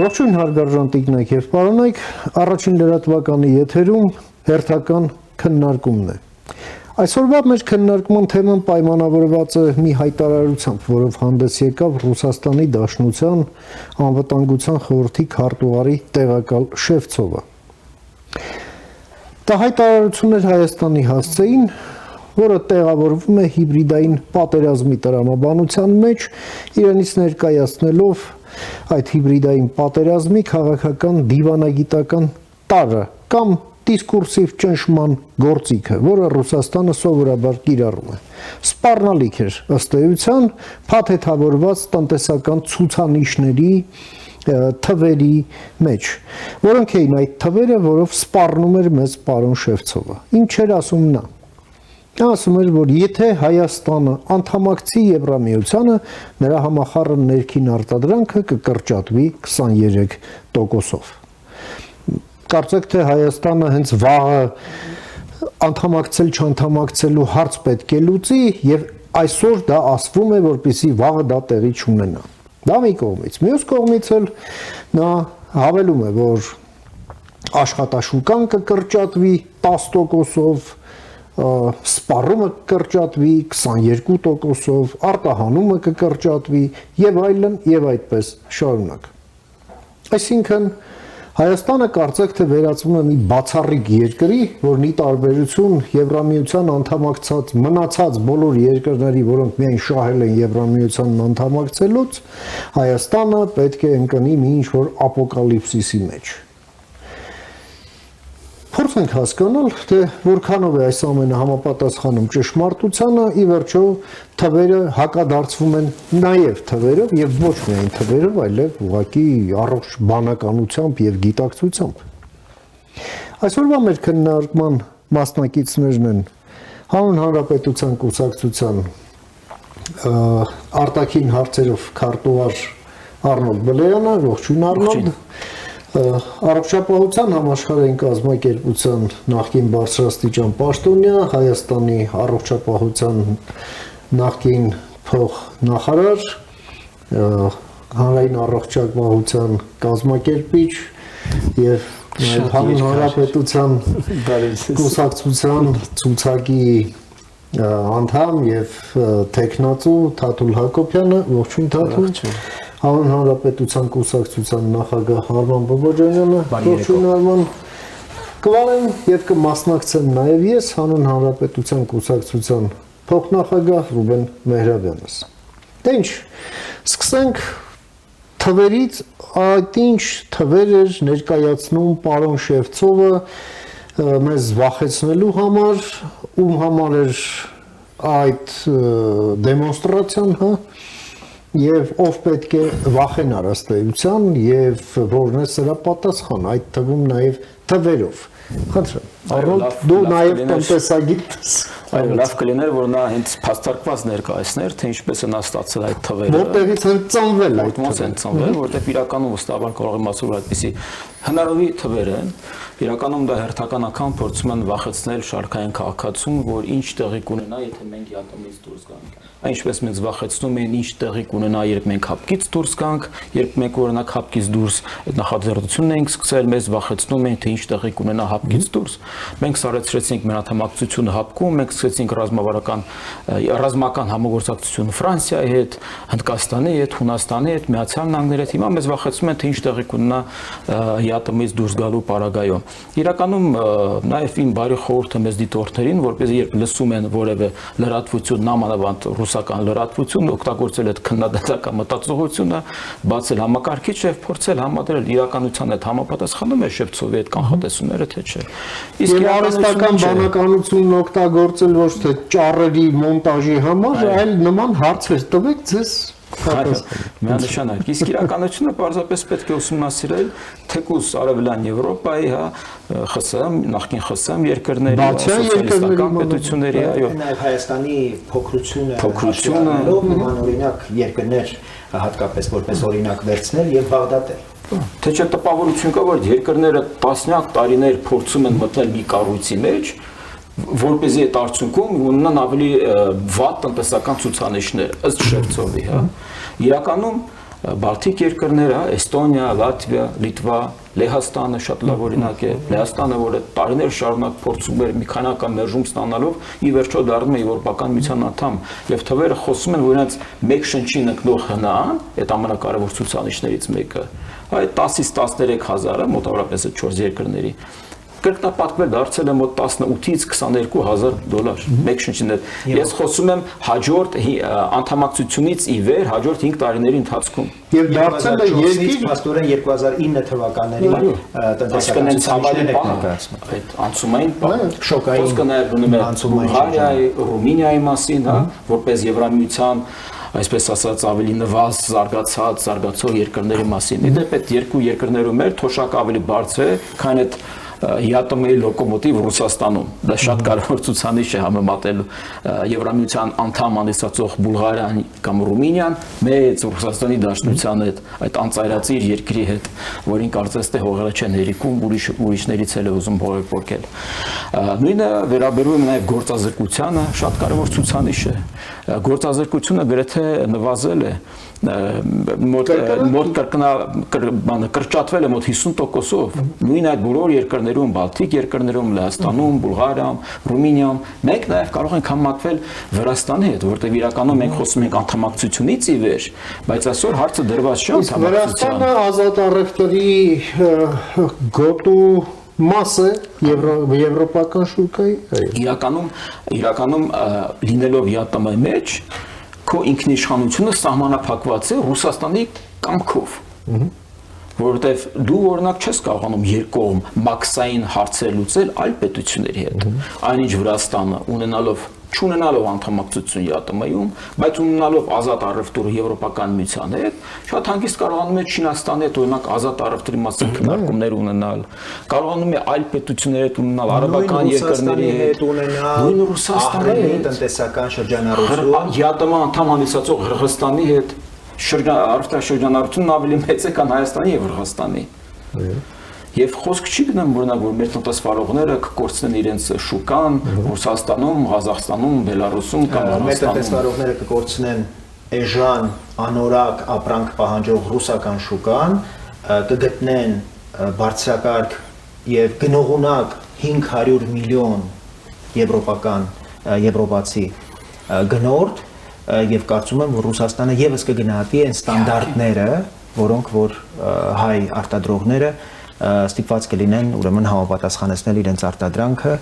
Ողջույն հարգարժան տիկնայք եւ պարոնայք, առաջին լրատվականի եթերում հերթական քննարկումն է։ Այսօրվա մեր քննարկման թեման պայմանավորված է մի հայտարարությամբ, որով հանդես եկավ Ռուսաստանի Դաշնության անվտանգության խորհրդի քարտուղարի տեղակալ Շևցովը։ Դա հայտարարություն էր Հայաստանի հասցեին, որը տեղավորվում է հիբրիդային պատերազմի տրամաբանության մեջ, իրենից ներկայացնելով այդ հիբրիդային պատերազմի քաղաքական դիվանագիտական տարրը կամ դիսկուրսիվ ճնշման գործիքը, որը Ռուսաստանը սովորաբար կիրառում է։ Սպառնալիք էր ըստ էության փաթեթավորված տնտեսական ցուցանիշների թվերի մեջ, որոնք էին այդ թվերը, որով սպառնում էր մեզ պարոն Շևցովը։ Ինչ էր ասում նա։ Նա ասում էր, որ եթե Հայաստանը անդամակցի Եվրամիությանը, նրա համախառն ներքին արտադրանքը կկրճատվի 23%-ով։ Կարծեք թե Հայաստանը հենց վաղը անդամակցել չանդամակցելու հարց պետք է լուծի եւ այսօր դա ասվում է, որպեսզի վաղը դա տեղի չունենա։ Դա մի կողմից։ Մյուս կողմից էլ նա հավելում է, որ աշխատաշուկան կկրճատվի 10%-ով, սպառումը կկրճատվի 22%-ով, արտահանումը կկրճատվի եւ այլն եւ այդպես շարունակ։ Այսինքն Հայաստանը կարծեք թե վերածվում է մի բացառիկ երկրի, որն ի տարբերություն Եվրամիության անդամակցած մնացած բոլոր երկրների, որոնք միայն շահել են Եվրամիությանն անդամակցելուց, Հայաստանը պետք է ընկնի մի ինչ-որ ապոկալիպսիսի մեջ։ Փորձենք հասկանալ, թե որքանով է այս ամենը համապատասխանում ճշմարտությանը, ի վերջո թվերը հակադարձվում են նաև թվերով եւ ոչ միայն թվերով, այլև ուղղակի առողջ բանականությամբ եւ գիտակցությամբ։ Այսօրվա մեր քննարկման մասնակիցներն են Հանուն Հանրապետության կուսակցության արտաքին հարցերով քարտուղար Արնոլդ Բլեյանը, ողջույն Արնոլդ։ Առողջապահության համաշխարհային կազմակերպության նախկին բարձրաստիճան պաշտոնյա, Հայաստանի առողջապահության նախկին փոխնախարար, հանրային առողջապահության կազմակերպիչ եւ Հանուն Հանրապետության կուսակցության ցուցակի անդամ եւ տեխնացու Թաթուլ Հակոբյանը, ողջույն Թաթուլ։ Հանուն Հանրապետության կուսակցության նախագահ Արման Բոբոջանյանը, ողջույն Արման։ Կվարեմ եւ կմասնակցեմ նաեւ ես Հանուն Հանրապետության կուսակցության փոխնախագահ Ռուբեն Մեհրաբյանս։ Դե ինչ, սկսենք թվերից, այդ ինչ թվեր էր ներկայացնում պարոն Շևցովը մեզ վախեցնելու համար, ում համար էր այդ դեմոնստրացիան, հա, եւ ով պետք է վախենար ըստ էության եւ որն է սրա պատասխան, այդ թվում նաեւ թվերով։ Խնդրեմ, Արնոլդ, դու նաեւ տնտեսագիտ ես։ Այո, լավ կլիներ, որ նա հենց փաստարկված ներկայացներ, թե ինչպես են ստացել այդ թվերը։ Որտեղից են ծնվել այդ թվերը։ Որտեղից են ծնվել, որտեղ իրականում վստահաբար կարող եմ ասել, որ այդպիսի հնարավորի թվեր են։ Իրականում դա հերթական անգամ փորձում են վախեցնել շարքային քաղաքացուն, որ ինչ տեղի կունենա, եթե մենք յատոմից դուրս գանք։ Այնպես մեզ վախեցնում են ինչ տեղի կունենա, երբ մենք հապկից դուրս գանք, երբ մենք օրինակ հապկից դուրս այդ նախաձեռնությունն ենք սկսել, մեզ վախեցնում են, թե ինչ տեղի կունենա հապկից դուրս։ Մենք սարեցրեցինք մեր անդամակցությունը հապկում, մենք սկսեցինք ռազմական համագործակցություն Ֆրանսիայի հետ, Հնդկաստանի հետ, Հունաստանի հետ, Միացյալ Նահանգների հետ։ Հիմա մեզ վախեցնում են, թե ինչ տեղի կունենա յատոմից դուրս գալու պարագայում։ Իրականում նաև իմ բարի խորհուրդը մեզ դիտորդներին, որպեսզի երբ լսում են որևէ լրատվություն, նամանավանդ ռուսական լրատվություն, օգտագործել այդ քննադատական մտածողությունը, բացել համակարգիչը եւ փորձել համադրել իրականության հետ համապատասխանում է Շևցովի այդ կանխատեսումները, թե չէ։ Իսկ արհեստական բանականությունն օգտագործել ոչ թե ճառերի մոնտաժի համար, այլ նման հարցեր տվեք ձեզ միանշանակ։ Իսկ իրականությունը պարզապես պետք է ուսումնասիրել թեկուզ Արևելյան Եվրոպայի, հա, ԽՍՀՄ, նախկին ԽՍՀՄ երկրների, սոցիալիստական պետությունների, այո, նաև Հայաստանի փոքրությունը, նման օրինակ երկրներ հատկապես որպես օրինակ վերցնել եւ բաղդատել։ Թե չէ տպավորություն կա, որ երկրները տասնյակ տարիներ փորձում են մտնել մի կառույցի մեջ, որպեսզի այդ արդյունքում ունենան ավելի վատ տնտեսական ցուցանիշներ ըստ Շևցովի, հա։ Իրականում Բալթիկ երկրները, Էստոնիա, Լատվիա, Լիտվա, Լեհաստանը շատ լավ օրինակ է, Լեհաստանը, որը տարիներ շարունակ փորձում էր մի քանական մերժում ստանալով, ի վերջո դառնում է Եվրոպական միության անդամ, եւ թվերը խոսում են, որ նրանց մեկ շնչի նկնող հնան, այդ ամենակարևոր ցուցանիշներից մեկը, այդ 10-ից 13,000-ը մոտավորապես 4 երկրների կրկնապատկվել դարձել է մոտ 18-ից 22,000 դոլար մեկ շնչին։ Ես խոսում եմ հաջորդ անդամակցությունից ի վեր հաջորդ 5 տարիների ընթացքում։ Եվ դարձել է երկիր փաստորեն 2009 թվականների տնտեսական ցավալին այդ անցումային շոկային խոսքը նաև գնում է Բուլղարիայի, Ռումինիայի մասին, հա, որպես Եվրամիության այսպես ասած ավելի նվազ զարգացող երկրների մասին։ Իդեպ այդ երկու երկրներում էր թոշակը ավելի բարձր է, քան այդ յատոմի լոկոմոտիվ Ռուսաստանում։ Դա շատ կարևոր ցուցանիշ է համեմատելու Եվրամիության անդամ անցածող Բուլղարիան կամ Ռումինիան մեծ Ռուսաստանի Դաշնության հետ, այդ անծայրածիր երկրի հետ, որին կարծես թե հողերը չեն հերիքում, ուրիշներից էլ է ուզում հողեր փոկել։ Նույնը վերաբերում է նաև գործազրկությանը, շատ կարևոր ցուցանիշ է։ Գործազրկությունը գրեթե նվազել է կրճատվել է մոտ 50%-ով, նույն այդ բոլոր երկրներում, Բալթիկ երկրներում, Լեհաստանում, Բուլղարիայում, Ռումինիայում, մենք նաև կարող ենք համակվել Վրաստանի հետ, որտեղ իրականում մենք խոսում ենք անդամակցությունից ի վեր, բայց այսօր հարցը դրված չէ անդամակցության։ Վրաստանը ազատ առևտրի գոտու մաս է եվրոպական շուկայի։ Իրականում լինելով ԵԱՏՄ-ի մեջ քո ինքնիշխանությունը սահմանափակված է Ռուսաստանի կամքով, որովհետև դու օրինակ չես կարողանում երկկողմ մաքսային հարցեր լուծել այլ պետությունների հետ, այնինչ Վրաստանը չունենալով անդամակցություն ԵԱՏՄ-ում, բայց ունենալով ազատ առևտուր Եվրոպական միության հետ, շատ հանգիստ կարողանում է Չինաստանի հետ օրինակ ազատ առևտրի մասին քննարկումներ ունենալ, կարողանում է այլ պետությունների հետ ունենալ, արաբական երկրների հետ ունենալ, նույն Ռուսաստանի հետ տնտեսական շրջանառություն, ԵԱՏՄ անդամ անցածող Հրղստանի հետ առևտրաշրջանառությունն ավելի մեծ է, քան Հայաստանի եւ Հրղստանի։ Եվ խոսք չի գնում օրինակ որ մեր տնտեսվարողները կկորցնեն իրենց շուկան Ռուսաստանում, Ղազախստանում, Բելարուսում կամ մեր տնտեսվարողները կկորցնեն էժան, անորակ ապրանք պահանջող ռուսական շուկան, կգտնեն բարձրակարգ եւ գնողունակ 500 միլիոն եվրոպացի գնորդ եւ կարծում եմ որ Ռուսաստանը եւս կգնահատի այն ստանդարտները, որոնք որ հայ արտադրողները ստիպված կլինեն ուրեմն համապատասխանեցնել իրենց արտադրանքը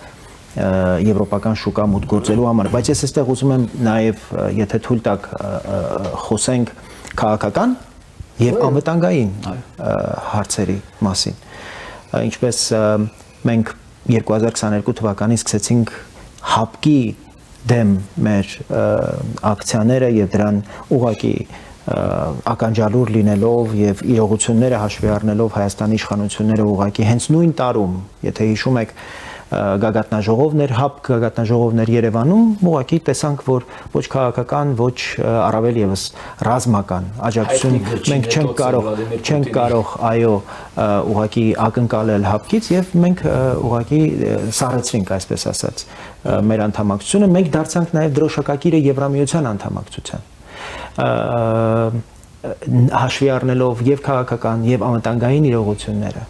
եվրոպական շուկա մուտք գործելու համար, բայց ես այստեղ ուզում եմ նաև եթե թույլ տաք խոսենք քաղաքական եւ անվտանգային հարցերի մասին, ինչպես մենք 2022 թվականին սկսեցինք հապկի դեմ մեր ակցիաները եւ դրան ուղղակի ականջալուր լինելով եւ իրողությունները հաշվի առնելով Հայաստանի իշխանությունները ուղղակի հենց նույն տարում, եթե հիշում եք գագաթնաժողովներ, հապկ գագաթնաժողովներ Երևանում, ուղղակի տեսանք, որ ոչ քաղաքական, ոչ առավել եւս ռազմական աջակցություն մենք չենք կարող, այո, ուղղակի ակնկալել հապկից եւ մենք ուղղակի սառեցրինք, այսպես ասած, մեր անդամակցությունը, մենք դարձանք նաեւ դրոշակակիրը Եվրամիության անդամակցության հաշվի առնելով եւ քաղաքական եւ անվտանգային իրողությունները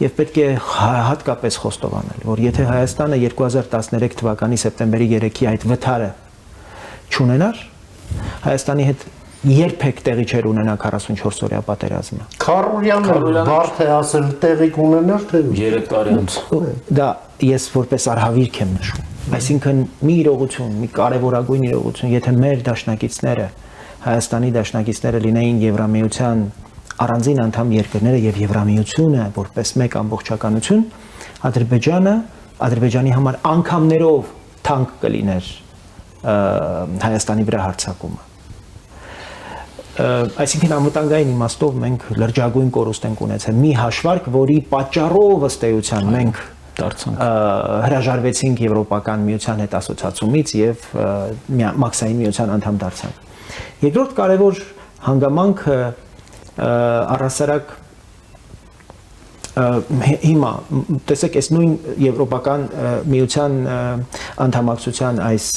եւ պետք է հատկապես խոստովանել որ եթե Հայաստանը 2013 թվականի սեպտեմբերի 3-ի այդ վթարը չունենար Հայաստանի հետ երբեք տեղի չէր ունենա 44-օրյա պատերազմը Քարորյանը բարդ է ասել տեղի կունենար թե 3 տարի անց դա ես որպես արհավիրք եմ նշում այսինքն մի իրողություն մի կարևորագույն իրողություն եթե մեր դաշնակիցները Հայաստանի դաշնակիցները լինեին Եվրամիության առանձին անդամ երկրները եւ Եվրամիությունը որպես մեկ ամբողջականություն Ադրբեջանի համար անգամներով թանկ կլիներ Հայաստանի վրա հարձակումը այսինքն անվտանգային իմաստով մենք լրջագույն կորուստ ենք ունեցել մի հաշվարկ որի պատճառով ըստ էության մենք հրաժարվեցինք Եվրոպական միության հետ ասոցիացումից եւ մաքսային միության անդամ դարձանք Երկրորդ կարևոր հանգամանքը առհասարակ հիմա տեսեք այս նույն Եվրոպական միության անդամակցության այս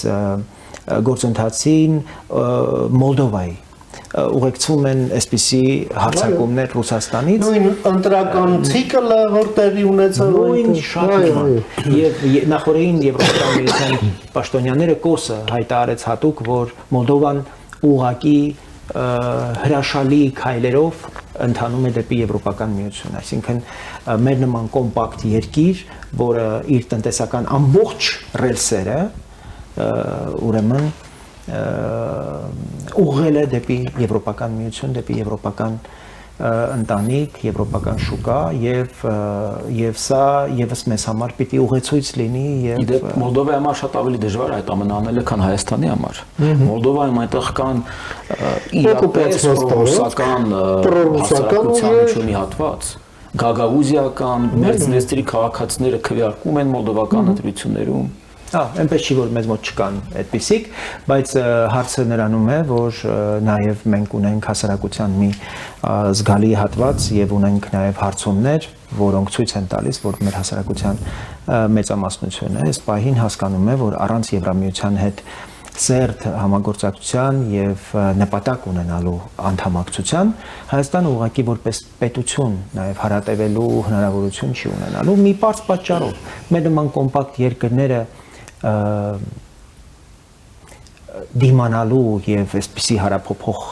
գործընթացին Մոլդովայի ուղեկցվում են այսպիսի հարձակումներ Ռուսաստանից։ Նույն ընտրական ցիկլը, որ տեղի ունեցավ նույն շատ եւ նախորդին Եվրոպական միության պաշտոնյաները կոսը հայտարարեց հատուկ, որ Մոլդովան ուղղակի հրաշալի քայլերով ընթանում է դեպի Եվրոպական միություն, այսինքն մեր նման կոմպակտ երկիր, որը իր տնտեսական ամբողջ ռելսերը ուրեմն ուղղել է դեպի Եվրոպական միություն, դեպի Եվրոպական ընտանիք, եվրոպական շուկա եւ սա եւս մեզ համար պիտի ուղեցույց լինի եւ Իդեպ Մոլդովայի համար շատ ավելի դժվար է այդ ամենը անելը, քան Հայաստանի համար։ Մոլդովայում այնտեղ կան իրապես ռուսական մի հատված։ Գագաուզիական, Մերձնեստրի քաղաքացիները քվեարկում են մոլդովական ընտրություններում։ Այնպես չի, որ մեզ մոտ չկան այդպիսիք, բայց հարցը նրանում է, որ նաև մենք ունենք հասարակության մի զգալի հատված եւ ունենք նաև հարցումներ, որոնք ցույց են տալիս, որ մեր հասարակության մեծամասնությունը այս պահին հասկանում է, որ առանց Եվրամիության հետ սերտ համագործակցության եւ նպատակ ունենալու անդամակցության Հայաստանը ուղղակի որպես պետություն նաեւ հարատևելու հնարավորություն չի ունենալու մի բարձ պատճառով մեր նման կոմպակտ երկրները դիմանալու եւ այսպիսի հարափոփող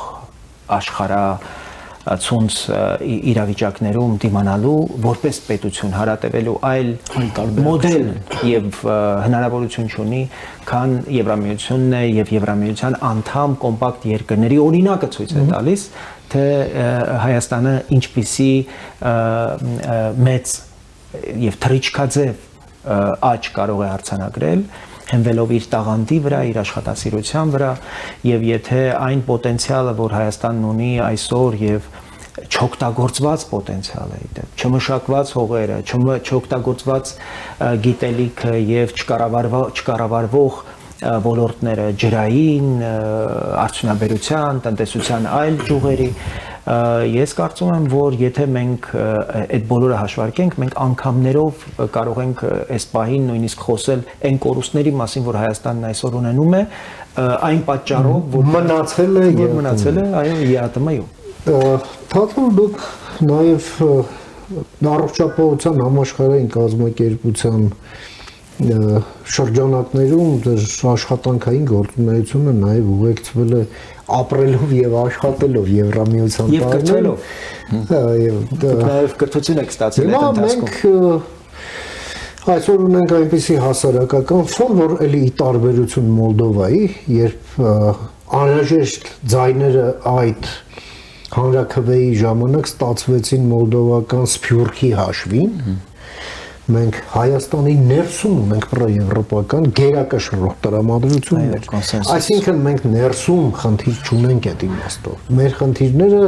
աշխարհացունց իրավիճակներում դիմանալու որպես պետություն հարատևելու այլ մոդել եւ հնարավորություն ունի, քան Եվրամիությունն է եւ Եվրամիության անդամ կոմպակտ երկրների օրինակը ցույց է տալիս, թե Հայաստանը ինչպիսի մեծ եւ թռիչքաձև աճ կարող է արձանագրել հենվելով իր տաղանդի վրա, իր աշխատասիրության վրա եւ եթե այն պոտենցիալը, որ Հայաստանն ունի այսօր եւ չօգտագործված պոտենցիալ է իդեպ, չմշակված հողերը, չօգտագործված գիտելիքը եւ չկառավարվող ոլորտները ջրային, արդյունաբերության, տնտեսության այլ ճյուղերի ես կարծում եմ, որ եթե մենք այդ բոլորը հաշվարկենք, մենք անգամներով կարող ենք այս պահին նույնիսկ խոսել այն կորուստների մասին, որ Հայաստանն այսօր ունենում է, այն պատճառով, որ մնացել է, այո, ԵԱՏՄ-ում։ Թաթուն դուք նաև առողջապահության համաշխարհային կազմակերպության շրջանակներում դեր աշխատանքային գործունեությունը նաև ուղեկցվել է ապրելով եւ աշխատելով Եվրամիության տարիներով եւ նաև կրթություն եք ստացել այդ ընթացքում։ Մենք այսօր ունենք այնպիսի հասարակական ֆոն, որ էլի տարբերություն Մոլդովայի, երբ անհրաժեշտ ձայները այդ հանրաքվեի ժամանակ ստացվեցին մոլդովական Սփյուռքի հաշվին, մենք Հայաստանի ներսում ունենք պրոեվրոպական գերակշռող տրամադրություններ, այսինքն մենք ներսում խնդիր չունենք այդ իմաստով։ Մեր խնդիրները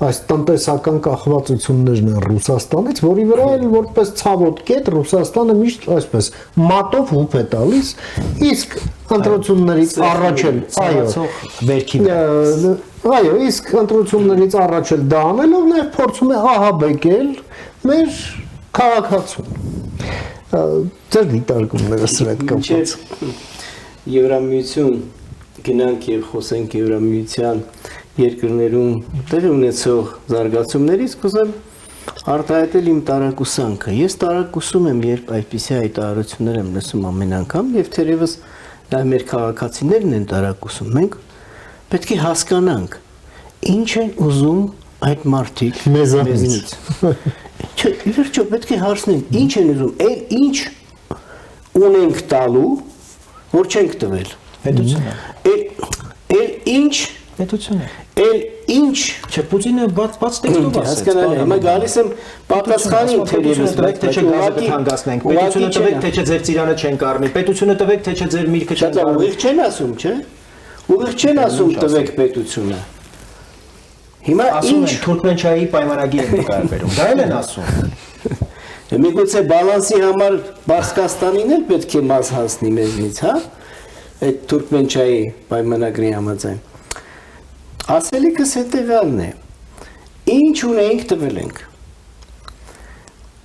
այս տնտեսական կախվածություններն են Ռուսաստանից, որի վրա էլ որպես ցավոտ կետ Ռուսաստանը միշտ այսպես մատով հուփ է տալիս, իսկ ընտրություններից առաջ էլ այո, իսկ ընտրություններից առաջ էլ դա անելով նաև փորձում է ահաբեկել մեր քաղաքացուն։ Ձեր դիտարկումները սրա հետ կապված։ Եվրամիություն գնանք եւ խոսենք Եվրամիության երկրներում տեղի ունեցող զարգացումներից, կուզեմ արտահայտել իմ տարակուսանքը։ Ես տարակուսում եմ, երբ այդպիսի հայտարարություններ եմ լսում ամեն անգամ, եւ թերևս դա մեր քաղաքացիներն են տարակուսում։ Մենք պետք է հասկանանք, ինչ են ուզում այդ մարդիկ մեզանից։ Չէ, իվերջո պետք է հարցնենք, ինչ են ուզում, ինչ ունենք տալու, որ չենք տվել։ Պետությունը։ Ինչ պետությունը։ Ինչ չէ, Պուտինը բաց տեքստով ասեց։ Հասկանալի, հիմա գալիս եմ պատասխանին թերևս թե չէ գազը կթանկացնենք, պետությունը տվեք, թե չէ ձեր ծիրանը չենք առնի, պետությունը տվեք, թե չէ ձեր միրգը չենք առնի։ Ուղիղ չեն ասում, չէ՞։ Ուղիղ չեն ասում տվեք պետությունը։ Հիմա ինչ Թուրքմենչայի պայմանագիր են նկարագրում, դա էլ են ասում։ Միգուցե բալանսի համար Բարսկաստանին էլ պետք է մաս հասնի մեզնից, հա։ Այդ Թուրքմենչայի պայմանագրի համաձայն։ Ասելիքս հետևյալն է. ինչ ունենք տվել ենք։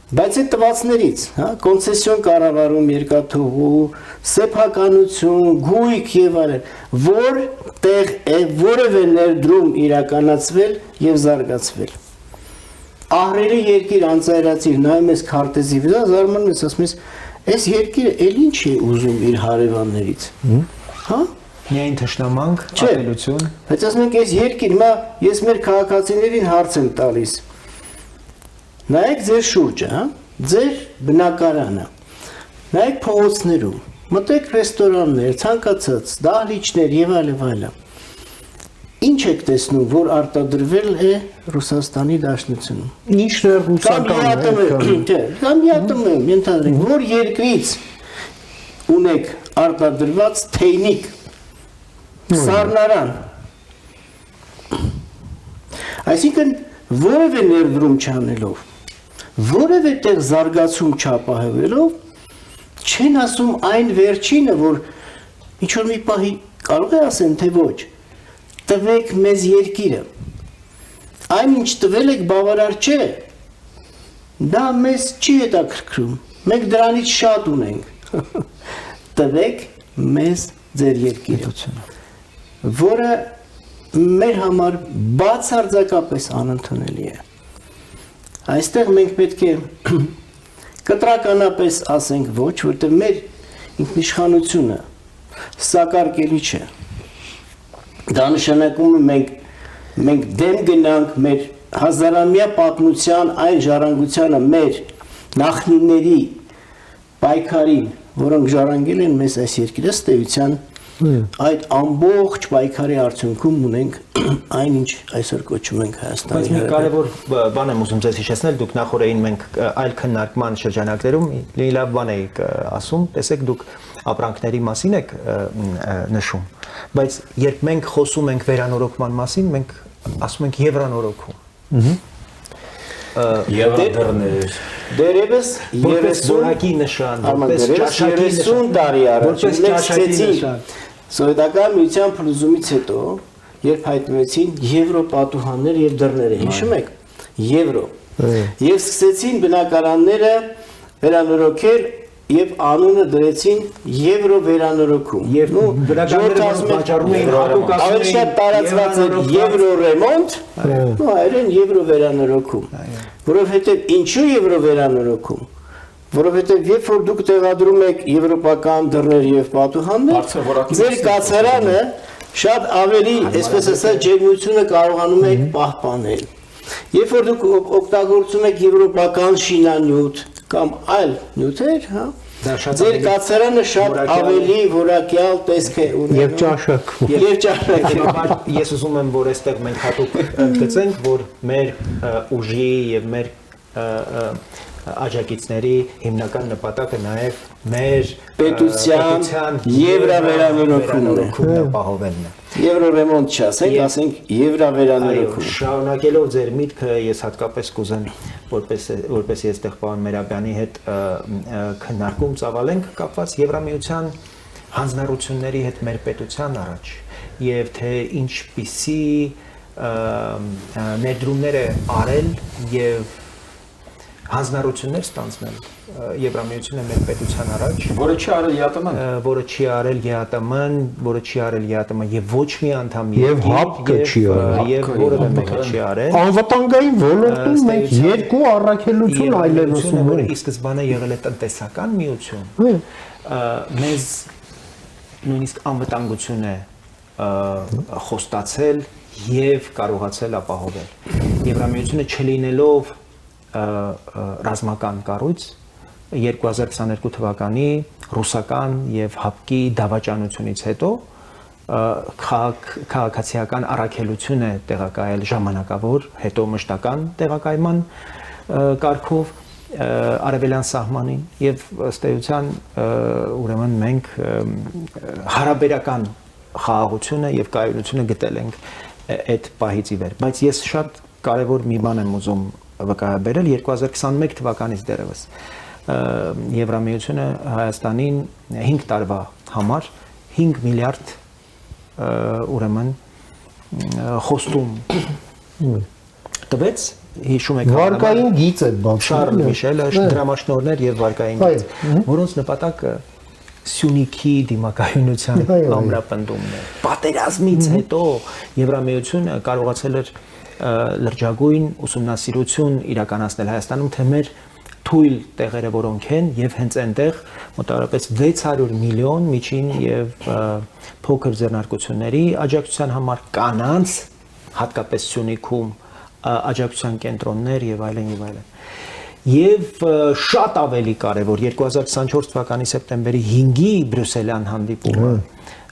Բայց այդ տվածներից, հա, կոնցեսիոն կառավարում երկաթուղու, սեփականություն, գույք եւ այլն, որտեղ է որևէ ներդրում իրականացվել եւ զարգացվել։ Ահրերի երկիր անցայրացիր, նայում ես քարտեզի վրա, զարմանում ես, ասում ես, այս երկիրը էլ ինչ է ուզում իր հարևաններից։ Հա? Միայն թշնամանք, ատելություն։ Բայց ասում ենք, այս երկիր, հիմա ես մեր քաղաքացիներին հարց եմ տալիս։ Նայեք ձեր շուրջը, հա? Ձեր բնակարանը։ Նայեք փողոցներում, մտեք ռեստորաններ, ցանկացած դահլիճներ եւ այլն։ Ինչ եք տեսնում, որ արտադրվել է Ռուսաստանի Դաշնությունում։ Ինչն է ռուսական է։ Կամ յատում եմ, ենթադրենք, որ երկրից ունեք արտադրված թեյնիկ, սառնարան։ Այսինքն որևէ ներդրում չանելով, որևէ տեղ զարգացում չապահովելով, չեն ասում այն վերջինը, որ ինչ որ մի պահի կարող է ասեն, թե ոչ, տվեք մեզ երկիրը, այն ինչ տվել եք բավարար չէ, դա մեզ չի հետաքրքրում, մենք դրանից շատ ունենք, տվեք մեզ ձեր երկիրը, որը մեր համար բացարձակապես անընդունելի է։ Այստեղ մենք պետք է կտրականապես ասենք ոչ, որտեղ մեր ինքնիշխանությունը սակարկելի չէ։ Դա նշանակում է մենք դեմ գնանք մեր հազարամյա պատմության այն ժառանգությանը մեր նախնիների պայքարին, որոնք ժառանգել են մեզ այս երկիրը, ըստ էության այդ ամբողջ պայքարի արդյունքում ունենք այնինչ այսօր կոչում ենք Հայաստանի։ Բայց մի կարևոր բան եմ ուզում ձեզ հիշեցնել, դուք նախորդին մենք այլ քննարկման շրջանակներում մի լավ բան էիք ասում, տեսեք դուք ապրանքների մասին եք նշում, բայց երբ մենք խոսում ենք վերանորոգման մասին, մենք ասում ենք եվրանորոգում։ Եվրադռներ։ Դերևս 30 նշան, որպես 30 տարի առաջ սկսեցին Սովետական միության փլուզումից հետո, երբ հայտնվեցին եվրոպատուհաններ եւ դռները, հիշում եք, եվրո։ Եվ սկսեցին բնակարանները վերանորոգել եւ անունը դրեցին եվրո վերանորոգում։ Եվ բնակարանները վաճառում էին հատուկ ավելի շատ տարածված է եվրո ռեմոնտ, ու այրեն եվրո վերանորոգում։ Որովհետեւ ինչու եվրո վերանորոգում։ Որովհետև երբ որ դուք տեղադրում եք եվրոպական դռներ եւ պատուհաններ, ձեր կացարանը շատ ավելի, այսպես ասած, ջերմությունը կարողանում եք պահպանել։ Երբ որ դուք օգտագործում եք եվրոպական շինանյութ կամ այլ նյութեր, հա, ձեր կացարանը շատ ավելի որակյալ տեսք է ունենում։ Եվ ճաշակ։ Եվ ճաշակ։ Ես ուզում եմ, որ այստեղ մենք հատուկ ընդգծենք, որ մեր ուժի եւ մեր աջակիցների հիմնական նպատակը նաև մեր պետության եվրավերանորոգումն ապահովելն է։ Եվրոռեմոնտ չասենք, ասենք եվրավերանորոգում։ Շարունակելով ձեր միտքը, ես հատկապես կուզեմ, որպես ես այդտեղ պարոն Մերաբյանի հետ քննարկում ծավալենք կապված Եվրամիության հանձնառությունների հետ մեր պետության առաջ եւ թե ինչպիսի ներդրումներ է արել եւ հանձնառություններ ստանձնել Եվրամիությունը մեր պետության առաջ, որը չի արել ԵԱՏՄ-ն, որը չի արել ԵԱՏՄ-ն, որը չի արել ԵԱՏՄ եւ ոչ մի անդամ եւ ՀԱՊԿ չի արել, եւ որևէ մեկը չի արել։ Անվտանգային ոլորտում մենք երկու առաքելություն այլևս ունենք։ Ի սկզբանե եղել է տնտեսական միություն։ Մեզ նույնիսկ անվտանգություն է խոստացել եւ կարողացել ապահովել։ Եվրամիությունը չլինելով ռազմական կառույց 2022 թվականի ռուսական եւ ՀԱՊԿ-ի դավաճանությունից հետո քաղաքացիական առաքելություն է տեղակայել ժամանակավոր, հետո մշտական տեղակայման կարգով արևելյան սահմանին եւ ըստ էության ուրեմն մենք հարաբերական խաղաղությունը եւ կայունությունը գտել ենք այդ պահից ի վեր, բայց ես շատ կարեւոր մի բան եմ ուզում վկայաբերել 2021 թվականից դեռևս Եվրամիությունը Հայաստանին 5 տարվա համար 5 միլիարդ ուրեմն խոստում տվեց, հիշում եք Վարկային գիծ է բացում։ Շարլ Միշելը, դրամաշնորհներ եւ վարկային գիծ, որոնց նպատակը Սյունիքի դիմակայունության ամրապնդումն է։ Պատերազմից հետո Եվրամիությունը կարողացել էր լրջագույն ուսումնասիրություն իրականացնել Հայաստանում, թե մեր թույլ տեղերը որոնք են եւ հենց այնտեղ մոտավորապես 600 միլիոն միջին եւ փոքր ձեռնարկությունների աջակցության համար կանանց հատկապես Սյունիքում աջակցության կենտրոններ եւ այլն եւ այլն։ Եվ շատ ավելի կարևոր 2024 թվականի սեպտեմբերի 5-ի բրյուսելյան հանդիպումը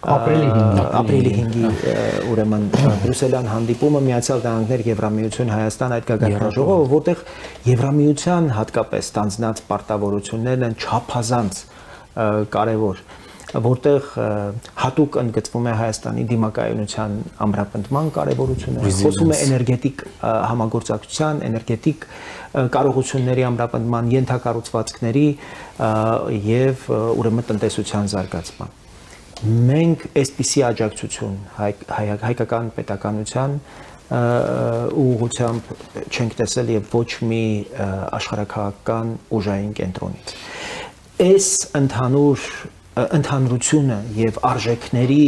ապրիլի 5-ի ուրեմն բրյուսելյան հանդիպումը Միացյալ Նահանգներ Եվրամիություն Հայաստան այդ գագաթնաժողովը, որտեղ Եվրամիության հատկապես ստանձնած պարտավորություններն են չափազանց կարևոր, որտեղ հատուկ ընդգծվում է Հայաստանի դիմակայունության ամրապնդման կարևորությունը, խոսում է էներգետիկ համագործակցության, էներգետիկ կարողությունների ամրապնդման, ենթակառուցվածքների եւ ուրեմն տնտեսության զարգացման։ Մենք այսպիսի աջակցություն հայկական պետականության ուղղությամբ չենք տեսել եւ ոչ մի աշխարհաքաղաքական ուժային կենտրոնից։ Այս ընդհանրությունը եւ արժեքների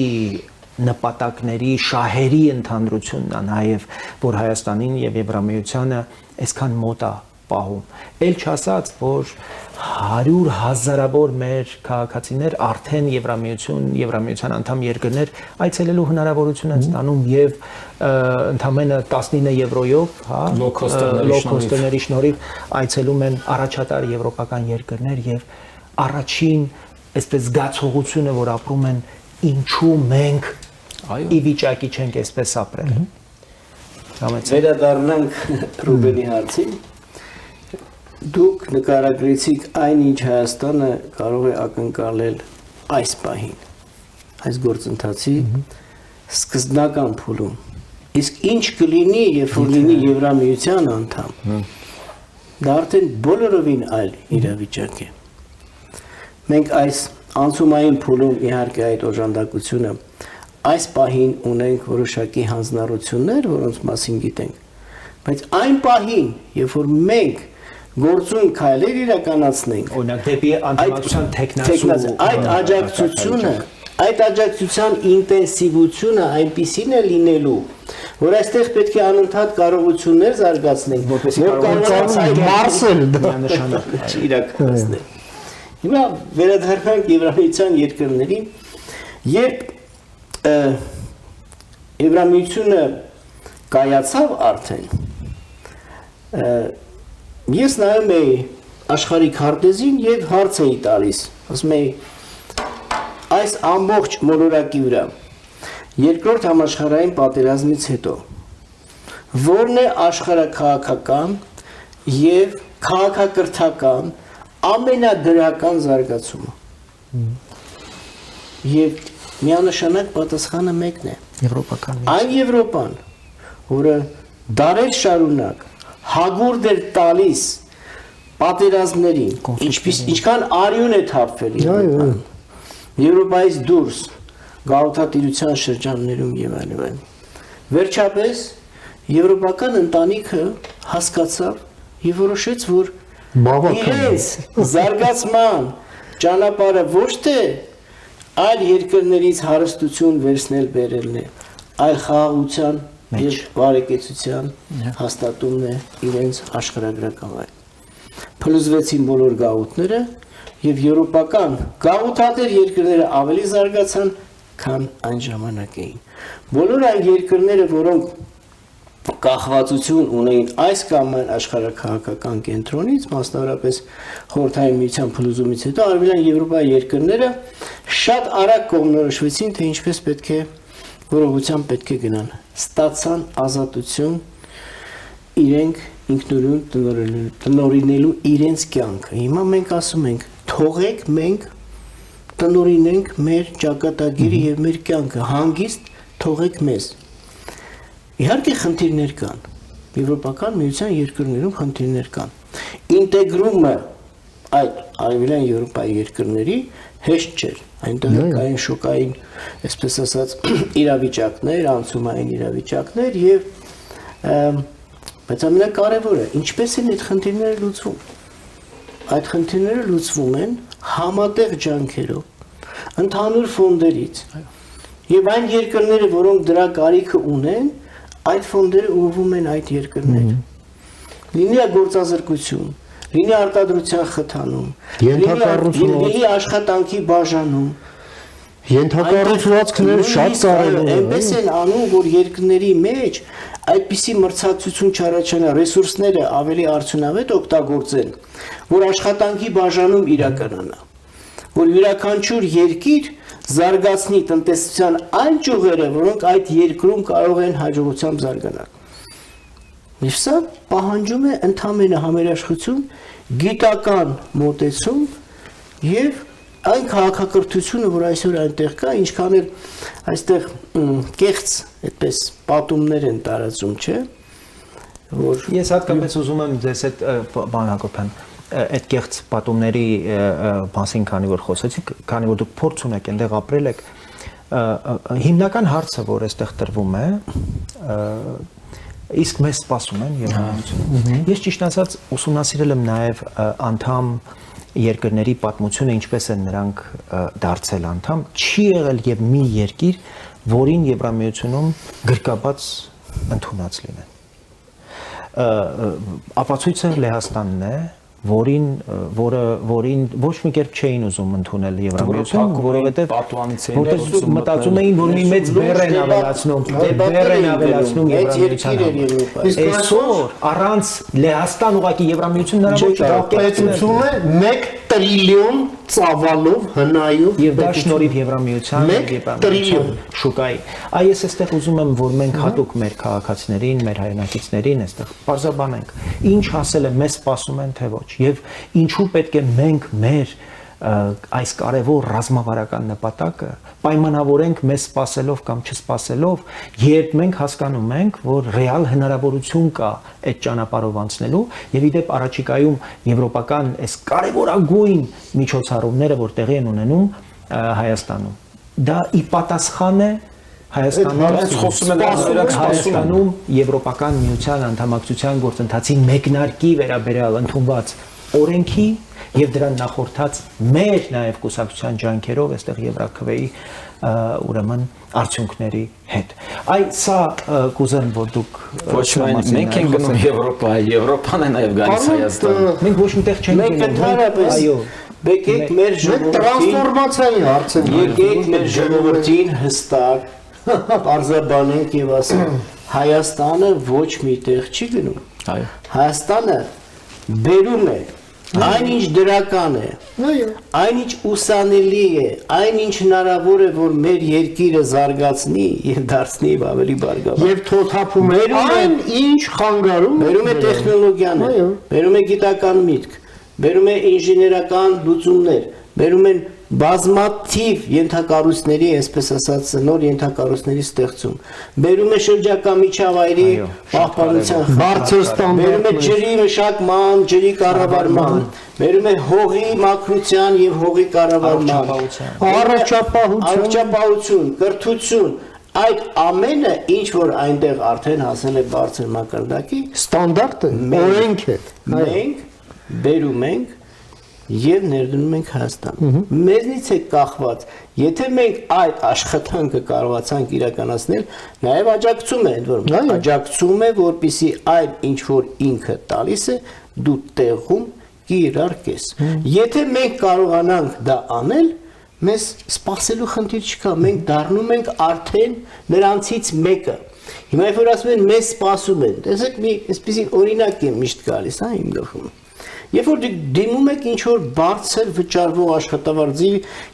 նպատակների շահերի ընդհանրությունն է նաեւ որ Հայաստանին եւ Եվրամիությանը այսքան մոտ է պահում։ Էլ չասած, որ 100 հազարավոր մեր քաղաքացիներ արդեն Եվրամիության անդամ երկրներ այցելելու հնարավորություն են ստանում եւ ընդամենը 19 եվրոյով, հա, լոw-cost-ների շնորհիվ այցելում են առաջատար եվրոպական երկրներ եւ առաջին այսպես զգացողությունը, որ ապրում են, ինչու մենք ի վիճակի չենք այսպես ապրել։ Վերադառնանք Ռուբենի հարցին։ Դուք նկարագրեցիք այն, ինչ Հայաստանը կարող է ակնկալել այս պահին, այս գործընթացի սկզբնական փուլում։ Իսկ ինչ կլինի, երբ որ լինի Եվրամիության անդամ, դա արդեն բոլորովին այլ իրավիճակ է։ Մենք այս անցումային փուլում իհարկե այդ օժանդակությունը այս պահին ունենք որոշակի հանձնառություններ, որոնց մասին գիտենք, բայց այն պահին, երբ որ մենք գործուն քայլեր իրականացնենք, օրինակ դեպի անդամակցության թեկնածու այդ աջակցության ինտենսիվությունը այնպիսին է լինելու, որ այստեղ պետք է անընդհատ կարողություններ զարգացնենք, որպեսզի կարողանանք մարսել նշանակ իրականացնել։ Հիմա վերադառնանք Եվրամիության երկրներին, երբ Եվրամիությունը կայացավ արդեն, ես նայում էի աշխարհի քարտեզին եւ հարց էի տալիս, ասում էի այս ամբողջ մոլորակի վրա երկրորդ համաշխարհային պատերազմից հետո որն է աշխարհաքաղաքական եւ քաղաքակրթական ամենադրական զարգացումը։ Եվ միանշանակ պատասխանը մեկն է։ Եվրոպական։ Այն Եվրոպան, որը դարեր շարունակ հագուրդ էր տալիս պատերազմներին, ինչքան արյուն է թափվել Եվրոպան։ Եվրոպայից դուրս գաղութատիրության շրջաններում եւ այլն։ Վերջապես եվրոպական ընտանիքը հասկացավ եւ որոշեց, որ իրենց զարգացման ճանապարհը ոչ թե այլ երկրներից հարստություն վերցնել բերելն է, այլ խաղաղության եւ բարեկեցության հաստատումն է իրենց աշխարհագրական այլ։ Փլուզվեցին բոլոր գաղութները եւ եվրոպական գաղութատեր երկրները ավելի զարգացան, քան այն ժամանակ էին։ Բոլոր այն երկրները, որոնք կախվածություն ունեին այս կամ այն աշխարհաքաղաքական կենտրոնից, մասնավորապես Խորհրդային Միության փլուզումից հետո Արևելյան Եվրոպայի երկրները շատ արագ կողմնորոշվեցին, թե ինչպես պետք է որողությամբ պետք է գնան։ Ստացան ազատություն իրենք ինքնուրույն տնօրինելու իրենց կյանքը։ Հիմա մենք ասում ենք, թողեք մենք տնօրինենք մեր ճակատագիրը եւ մեր կյանքը, հանգիստ թողեք մեզ։ Իհարկե խնդիրներ կան, Եվրոպական միության երկրներում խնդիրներ կան։ Ինտեգրումը այդ Արևելյան Եվրոպայի երկրների հեշտ չէր, այնտեղ կային շոկային, այսպես ասած, իրավիճակներ, անցումային իրավիճակներ եւ Բայց ամենակարևորը, ինչպես են այդ խնդիրները լուծվում։ Այդ խնդիրները լուծվում են համատեղ ջանքերով, ընդհանուր ֆոնդերից։ Եվ այն երկրները, որոնք դրա կարիքը ունեն, այդ ֆոնդերը ուղղվում են այդ երկրներ։ Լինի գործազրկություն, լինի արտադրության խթանում, լինի աշխատանքի բաժանում, Ենթակառուցվածքները շատ կարևոր են։ Այնպես են անում, որ երկրների մեջ այդպիսի մրցակցություն չառաջանա, ռեսուրսները ավելի արդյունավետ օգտագործեն, որ աշխատանքի բաժանում իրականանա, որ յուրաքանչյուր երկիր զարգացնի տնտեսության այն ճյուղերը, որոնք այդ երկրում կարող են հաջողությամբ զարգանալ։ Իսկ սա պահանջում է ընդհանուր համերաշխություն, գիտական մոտեցում եւ այն քաղաքակրթությունը, որ այսօր այնտեղ կա, ինչքան էլ այստեղ կեղծ այդպես պատումներ են տարածում, չէ՞, որ ես հատկապես ուզում եմ ձեզ այդ բան Հակոբյան, այդ կեղծ պատումների մասին քանի որ խոսեցիք, քանի որ դուք փորձ ունեք այնտեղ ապրել եք, հիմնական հարցը, որ այստեղ տրվում է, իսկ մեզ սպասում են Եվրամիությունում։ Ես ճիշտ ասած ուսումնասիրել եմ նաև անդամ երկրների պատմությունը, ինչպես են նրանք դարձել անդամ, չի եղել եւ մի երկիր, որին Եվրամիությունում գրկաբաց ընդունած լինեն։ Ապացույցը Լեհաստանն է, որին ոչ մի կերպ չէին ուզում ընդունել Եվրամիություն, որովհետեւ մտածում էին, որ մի մեծ բեռ են ավելացնում Եվրամիությանը։ Այսօր առանց Լեհաստան ուղղակի Եվրամիությունն հնարավոր չէ։ 1 տրիլիոն ծավալով հնայով եւ դա շնորհիվ Եվրամիության տրիլիոն շուկայի։ Այս էստեղ ուզում եմ, որ մենք հատուկ մեր քաղաքացիներին, մեր հայրենակիցներին էստեղ բարձրաբանենք, ինչ ասել է, մեզ սպասում են թե ոչ, եւ ինչու պետք է մենք մեր այս կարևոր ռազմավարական նպատակը պայմանավորենք մեզ սпасելով կամ չսպասելով, երբ մենք հասկանում ենք, որ ռեալ հնարավորություն կա այդ ճանապարհով անցնելու եւ իդեպ առաջիկայում եվրոպական այս կարևորագույն միջոցառումները, որ տեղի են ունենում Հայաստանում, դա ի պատասխան է Հայաստանում Եվրոպական միության անդամակցության գործընթացի մեկնարկի վերաբերյալ ընդունված օրենքի եւ դրան նախորդած մեր նաեւ կուսակցության ջանքերով այստեղ Եվրաքվեի ուրեմն արդյունքների հետ։ Սա կուզեմ, որ դուք ոչ միայն մենք ենք գնում Եվրոպա, Եվրոպան է նաեւ գալիս Հայաստան։ Մենք ոչ միտեղ չենք գնում։ Մենք ընդհանրապես եկեք մեր տրանսֆորմացիայի հարց է։ Եկեք մեր ժողովրդին հստակ բարձրաբանենք եւ ասենք Հայաստանը ոչ միտեղ չի գնում։ Այո։ Հայաստանը բերում է այնինչ դրական է, այնինչ ուսանելի է, այնինչ հնարավոր է, որ մեր երկիրը զարգացնի եւ դարձնի ավելի բարգավաճ։ Եվ թոթափում է այն, ինչ խանգարում, բերում է տեխնոլոգիաներ, բերում է գիտական միտք, բերում է ինժեներական լուծումներ, բերում են բազմաթիվ ենթակառույցների, այսպես ասած, նոր ենթակառույցների ստեղծում, բերում է շրջակա միջավայրի պահպանության բարձր ստանդարտներ, բերում է ջրի մշակման, ջրի կառավարման, բերում է հողի մաքրության եւ հողի կառավարման, առողջապահություն, կրթություն, այդ ամենը ինչ որ այնտեղ արդեն հասել է բարձր մակարդակի, ստանդարտ է, օրենք է։ Մենք բերում ենք եւ ներդնում ենք Հայաստան։ Մեզնից է կախված, եթե մենք այդ աշխատանքը կարողացանք իրականացնել, նաեւ աջակցում է, ընդ որում աջակցում է, որպեսզի այդ ինչ որ ինքը տալիս է, դու տեղում կիրարկես։ Եթե մենք կարողանանք դա անել, մեզ սпасելու խնդիր չկա, մենք դառնում ենք արդեն նրանցից մեկը։ Հիմա երբ որ ասում են մեզ սпасում են, տեսեք մի այսպեսի օրինակ եմ միշտ գալիս, հա, իմ գլխում։ Երբ որ դիմում եք ինչ որ բարձր վճարվող աշխատավարձի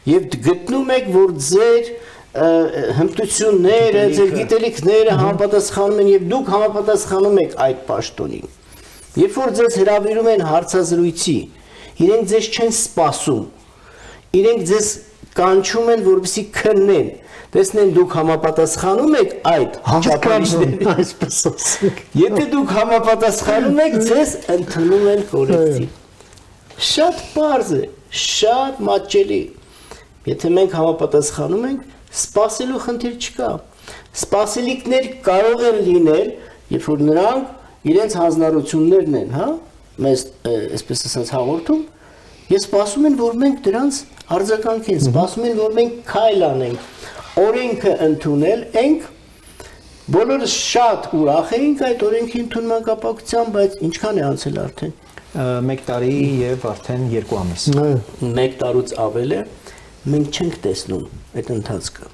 եւ գտնում եք, որ ձեր հմտությունները, ձեր գիտելիքները համապատասխանում են եւ դուք համապատասխանում եք այդ պաշտոնին։ Երբ որ ձեզ հրավիրում են հարցազրույցի, իրենք ձեզ չեն սպասում։ Իրենք ձեզ կանչում են, որպեսզի քննեն։ Տեսնեն դուք համապատասխանում եք այդ չափանիշներին, այսպես ասենք։ Եթե դուք համապատասխանում եք, ձեզ ընդունում են կոլեկտիվ։ Շատ պարզ է, շատ մատչելի։ Եթե մենք համապատասխանում ենք, սպասելու խնդիր չկա։ Սպասելիքներ կարող են լինել, երբ որ նրանք իրենց հանձնարարություններն են, հա, մեզ այսպես ասած հաղորդում, ես սպասում եմ, որ մենք դրանց արձագանքենք, սպասում են, որ մենք քայլ անենք, օրենքը ընդունել ենք, բոլորս շատ ուրախ էինք այդ օրենքի ընդունման կապակցությամբ, բայց ինչքան է անցել արդեն 1 տարի եւ արդեն 2 ամիս։ 1 տարուց ավել է, մենք չենք տեսնում այդ ընթացքը։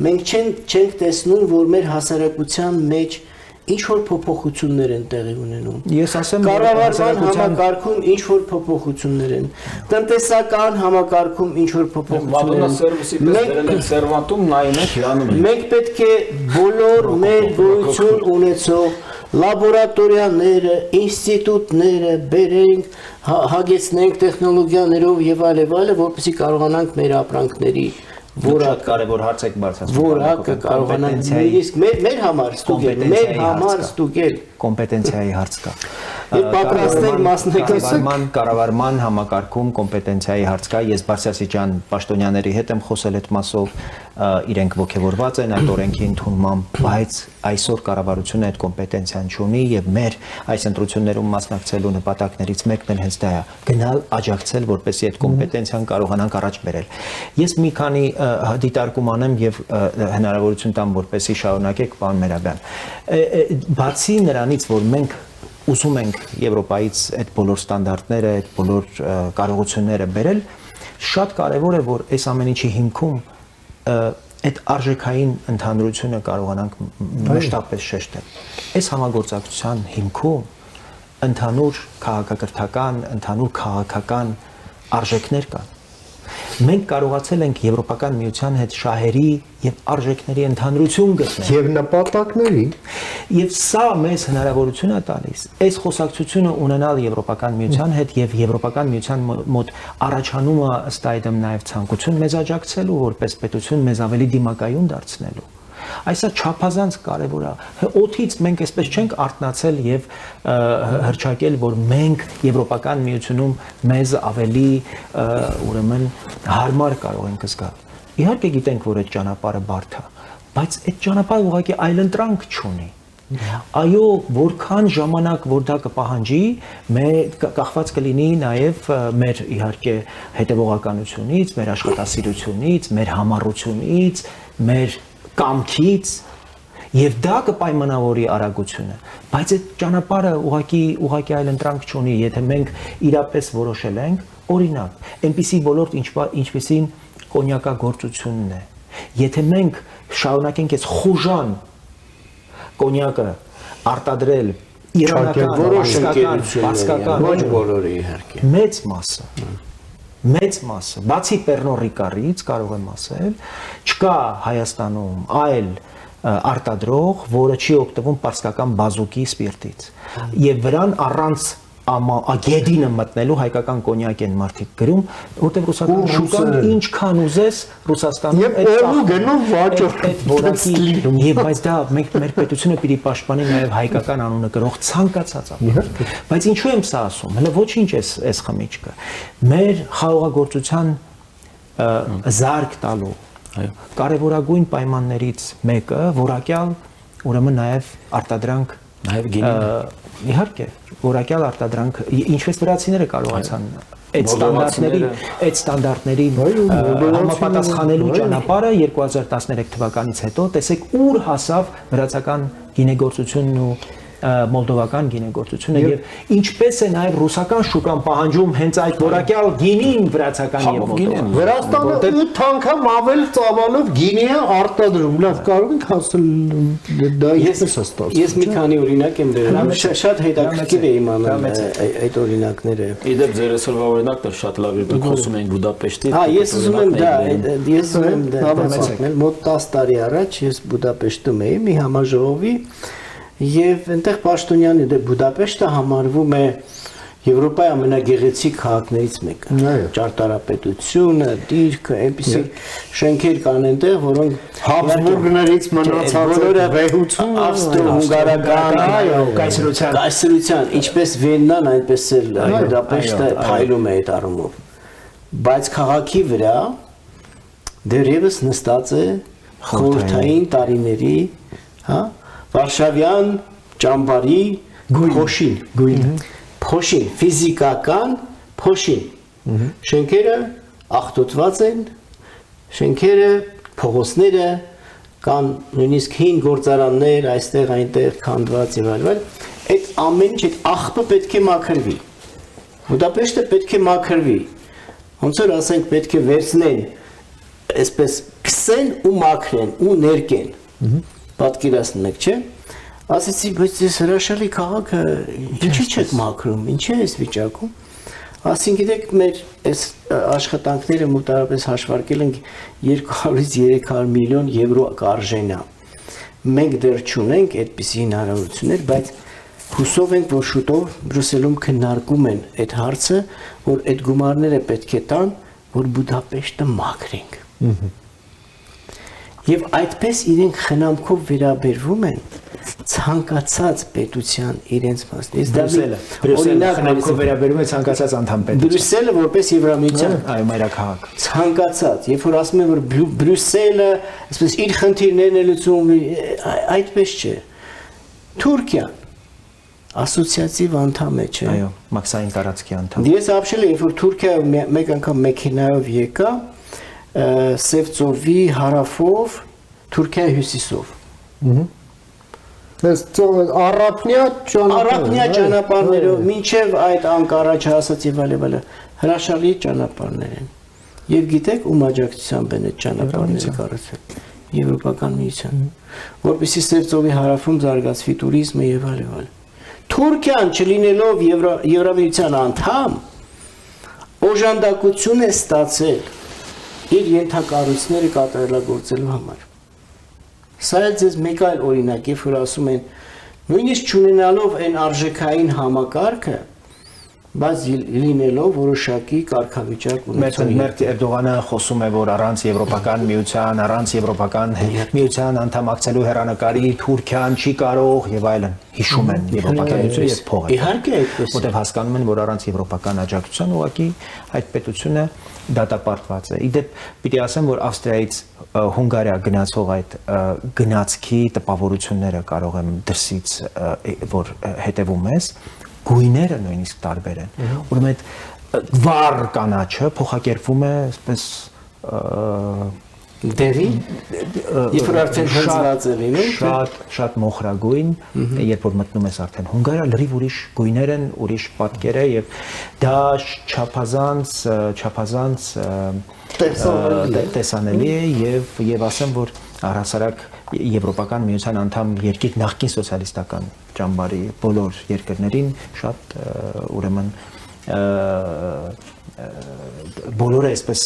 Մենք չենք տեսնում, որ մեր հասարակության մեջ ինչ որ փոփոխություններ են տեղի ունենում։ Ես ասեմ, կառավարման համակարգում ինչ որ փոփոխություններ են, տնտեսական համակարգում ինչ որ փոփոխություններ են։ Սերվիսի պես դրել են սերվանտում նայում եք հիանում են։ Մենք պետք է բոլոր մեր գոյություն ունեցող լաբորատորիաները, ինստիտուտները բերենք, հագեցնենք տեխնոլոգիաներով եւ այլ, որպեսզի կարողանանք մեր ապրանքների որակ կարևոր հարց եք բարձրացնում։ Որակը կարողանանք նույնիսկ մեր համար ստուգել, կոմպետենցիայի հարց կա։ Եվ պատրաստենք մասնակցել կառավարման համակարգում կոմպետենցիայի հարց կա։ Ես բարձրաստիճան պաշտոնյաների հետ եմ խոսել այդ մասով, իրենք ողջավորված են այդ օրենքի ընդունմամբ, բայց այսօր կառավարությունը այդ կոմպետենցիան չունի եւ մեր այս ընտրություններում մասնակցելու նպատակներից մեկն էլ հենց դա է՝ գնալ աջակցել, որպեսզի այդ կոմպետենցիան կարողանանք առաջ բերել։ Ես մի քանի դիտարկում անեմ եւ հնարավորություն տամ, որպեսզի շարունակեք, պարոն Մերաբյան։ Բացի նրանից, որ մենք ուզում ենք Եվրոպայից այդ բոլոր ստանդարտները, այդ բոլոր կարողությունները բերել, շատ կարևոր է, որ այս ամեն ինչի հիմքում այդ արժեքային ընդհանրությունը կարողանանք մշտապես շեշտել։ Այս համագործակցության հիմքում ընդհանուր քաղաքակրթական, ընդհանուր քաղաքական արժեքներ կան։ Մենք կարողացել ենք Եվրոպական միության հետ շահերի եւ արժեքների ընդհանրություն գտնել եւ նպատակների եւ սա մեզ հնարավորություն է տալիս այս խոսակցությունը ունենալ Եվրոպական միության հետ եւ Եվրոպական միության մոտ առաջանումը ըստ այդմ նաեւ ցանկություն մեզ աջակցելու որպես պետություն մեզ ավելի դիմակայուն դարձնելու Այսա չափազանց կարևոր է օթից մենք այսպես չենք արտնացել եւ հրճակել որ մենք Եվրոպական միությունում մեզ ավելի ուրեմն հարմար կարող ենք զգալ իհարկե գիտենք որ այդ ճանապարհը բարդ է բայց այդ ճանապարհը ուղղակի այլընտրանք չունի այո որքան ժամանակ որ դա կպահանջի մեր կախված կլինի նաև մեր իհարկե հետևողականությունից մեր աշխատասիրությունից մեր համառությունից մեր կամքից եւ դա կպայմանավորի արագությունը բայց այդ ճանապարհը ուղղակի այլընտրանք չունի եթե մենք իրապես որոշել ենք օրինակ այնպիսի ոլորտ ինչպիսին կոնյակագործությունն է եթե մենք շարունակենք այս խուժան կոնյակը արտադրել իրանական որոշ ընկերություններ ոչ բոլորը իհարկե մեծ մասը բացի Պեռնո Ռիկարից կարող եմ ասել չկա Հայաստանում այլ արտադրող որը չի օգտվում պարսկական բազուկի սպիրտից եւ վրան առանց ագեդինը մտնելու հայկական կոնյակ են մարդիկ գրում որտեղ ռուսական շուկան ինչքան ուզես Ռուսաստանում եւ օրը գնում վաճառ այդ որակի եւ բայց դա մեր պետությունը պիտի պաշտպանի նաեւ հայկական անունը գրող ցանկացած բայց ինչու եմ սա ասում հələ ոչինչ էս խմիչքը մեր խաղաղագործության զարգ տալու կարևորագույն պայմաններից մեկը որակյալ ուրեմն նաեւ արտադրանք նաեւ գինի իհարկե որակյալ արտադրանք ինչպես վրացիները կարողացան այդ ստանդարտների համապատասխանելու ճանապարհը 2013 թվականից հետո տեսեք ուր հասավ վրացական գինեգործությունն ու մոլդովական գինեգործությունը եւ ինչպես է նաեւ ռուսական շուկան պահանջում հենց այդ որակյալ գինին վրացական եւ մոլդովական Վրաստանը 8 անգամ ավել ծավալով գինի է արտադրում լավ կարող ենք ասել դա ես ստացվում ես մի քանի օրինակ եմ դրել շատ հետաքրքիր է իմանալ այդ օրինակները Իդեպ ձեր այսօրվա օրինակն է շատ լավ է դուք խոսում եք Բուդապեշտից Հա ես ուզում եմ դա մոտ 10 տարի առաջ ես Բուդապեշտում էի մի համաժողովի Եվ այնտեղ պաշտոնյանը դե Բուդապեշտը համարվում է Եվրոպայի ամենագեղեցիկ քաղաքներից մեկը։ Ճարտարապետությունը, դիրքը, այնպիսի շենքեր կան այնտեղ, որոնք Հաբսբուրգներից մնացած վեհություն, ավստրո-հունգարական, կայսրության, ինչպես Վիեննան, այնպես էլ Բուդապեշտը փայլում է այդ առումով։ Բայց քաղաքի վրա դեռևս նստած է խորհրդային տարիների, հա Վարշավյան ճամբարի Փոշին, փոշին, ֆիզիկական փոշին։ Շենքերը աղտոտված են, շենքերը, փողոցները կան նույնիսկ հին գործարաններ այստեղ այնտեղ քանդված եւ այլն, այդ ամեն ինչ այդ աղբը պետք է մաքրվի։ Բուդապեշտը պետք է մաքրվի։ Ոնց որ ասենք պետք է վերցնեն, այսպես քսեն ու մաքրեն ու ներկեն։ Պատկերացնում եք, չէ՞։ Ասեցի, բայց այս հրաշալի քաղաքը ինչի՞ չեք մաքրում, ինչի՞ է այս վիճակում։ Ասին գիտեք, մեր այս աշխատանքները մոտավորապես հաշվարկել ենք 200-ից 300 միլիոն եվրո կարժենա։ Մենք դեռ չունենք այդպիսի հնարավորություններ, բայց հուսով ենք, որ շուտով Բրյուսելում քննարկում են այդ հարցը, որ այդ գումարները պետք է տան, որ Բուդապեշտը մաքրենք։ Եվ այդպես իրենք խնամքով վերաբերվում են ցանկացած պետության իրենց մասն։ Բրյուսելը խնամքով վերաբերում է ցանկացած անդամ պետության։ Բրյուսելը որպես Եվրամիության մայրաքաղաք։ Ցանկացած, երբ որ ասում են, որ Բրյուսելը, այսպես իր խնդիրներն է լուծում, այդպես չէ։ Թուրքիան ասոցիատիվ անդամ է, չէ։ Այո, մաքսային տարածքի անդամ։ Ես ապշել եմ, երբ որ Թուրքիա մեկ անգամ մեքենայով եկա, Սև ծովի հարավով, Թուրքիայի հյուսիսով։ Այս առափնյա ճանապարհներով, մինչև այդ Անկարա չհասած եւ այլն, հրաշալի ճանապարհներ են։ Եվ գիտեք, ում աջակցությամբ են այդ ճանապարհները կառուցվել։ Եվրոպական միության, որպեսզի Սև ծովի հարավում զարգացվի туриզմը եւ այլն։ Թուրքիան չլինելով Եվրամիության անդամ, օժանդակություն է ստացել իր ենթակառույցները կատարելագործելու համար։ Սա է ձեզ մեկ այլ օրինակ, երբ որ ասում են, նույնիսկ չունենալով այն արժեքային համակարգը, բայց լինելով որոշակի կարգավիճակ ունեցող։ Մեր Էրդողանը խոսում է, որ առանց Եվրոպական միության, առանց Եվրոպական միության անդամակցելու հեռանկարի Թուրքիան չի կարող եւ այլն։ Հիշում են Եվրոպական միությունը եւ փողը։ Իհարկե այդպես է։ Որտեղ հասկանում են, որ առանց Եվրոպական աջակցության ուղղակի այդ պետությունը դատապարտված է։ Իդեպ պիտի ասեմ, որ Ավստրիայից Հունգարիա գնացող այդ գնացքի տպավորությունները կարող եմ դրսից որ հետևում ես, գույները նույնիսկ տարբեր են։ Ուրեմն այդ վառ կանաչը փոխակերպվում է այսպես դերի, երբ որ արդեն հնձված է լինում, շատ մոխրագույն, երբ որ մտնում ես արդեն Հունգարիա, լրիվ ուրիշ գույներ են, ուրիշ պատկեր է եւ դա չափազանց տեսանելի է եւ ասեմ, որ առհասարակ Եվրոպական միության անդամ երկիր նախկին սոցիալիստական ճամբարի բոլոր երկրներին շատ ուրեմն բոլորը այսպես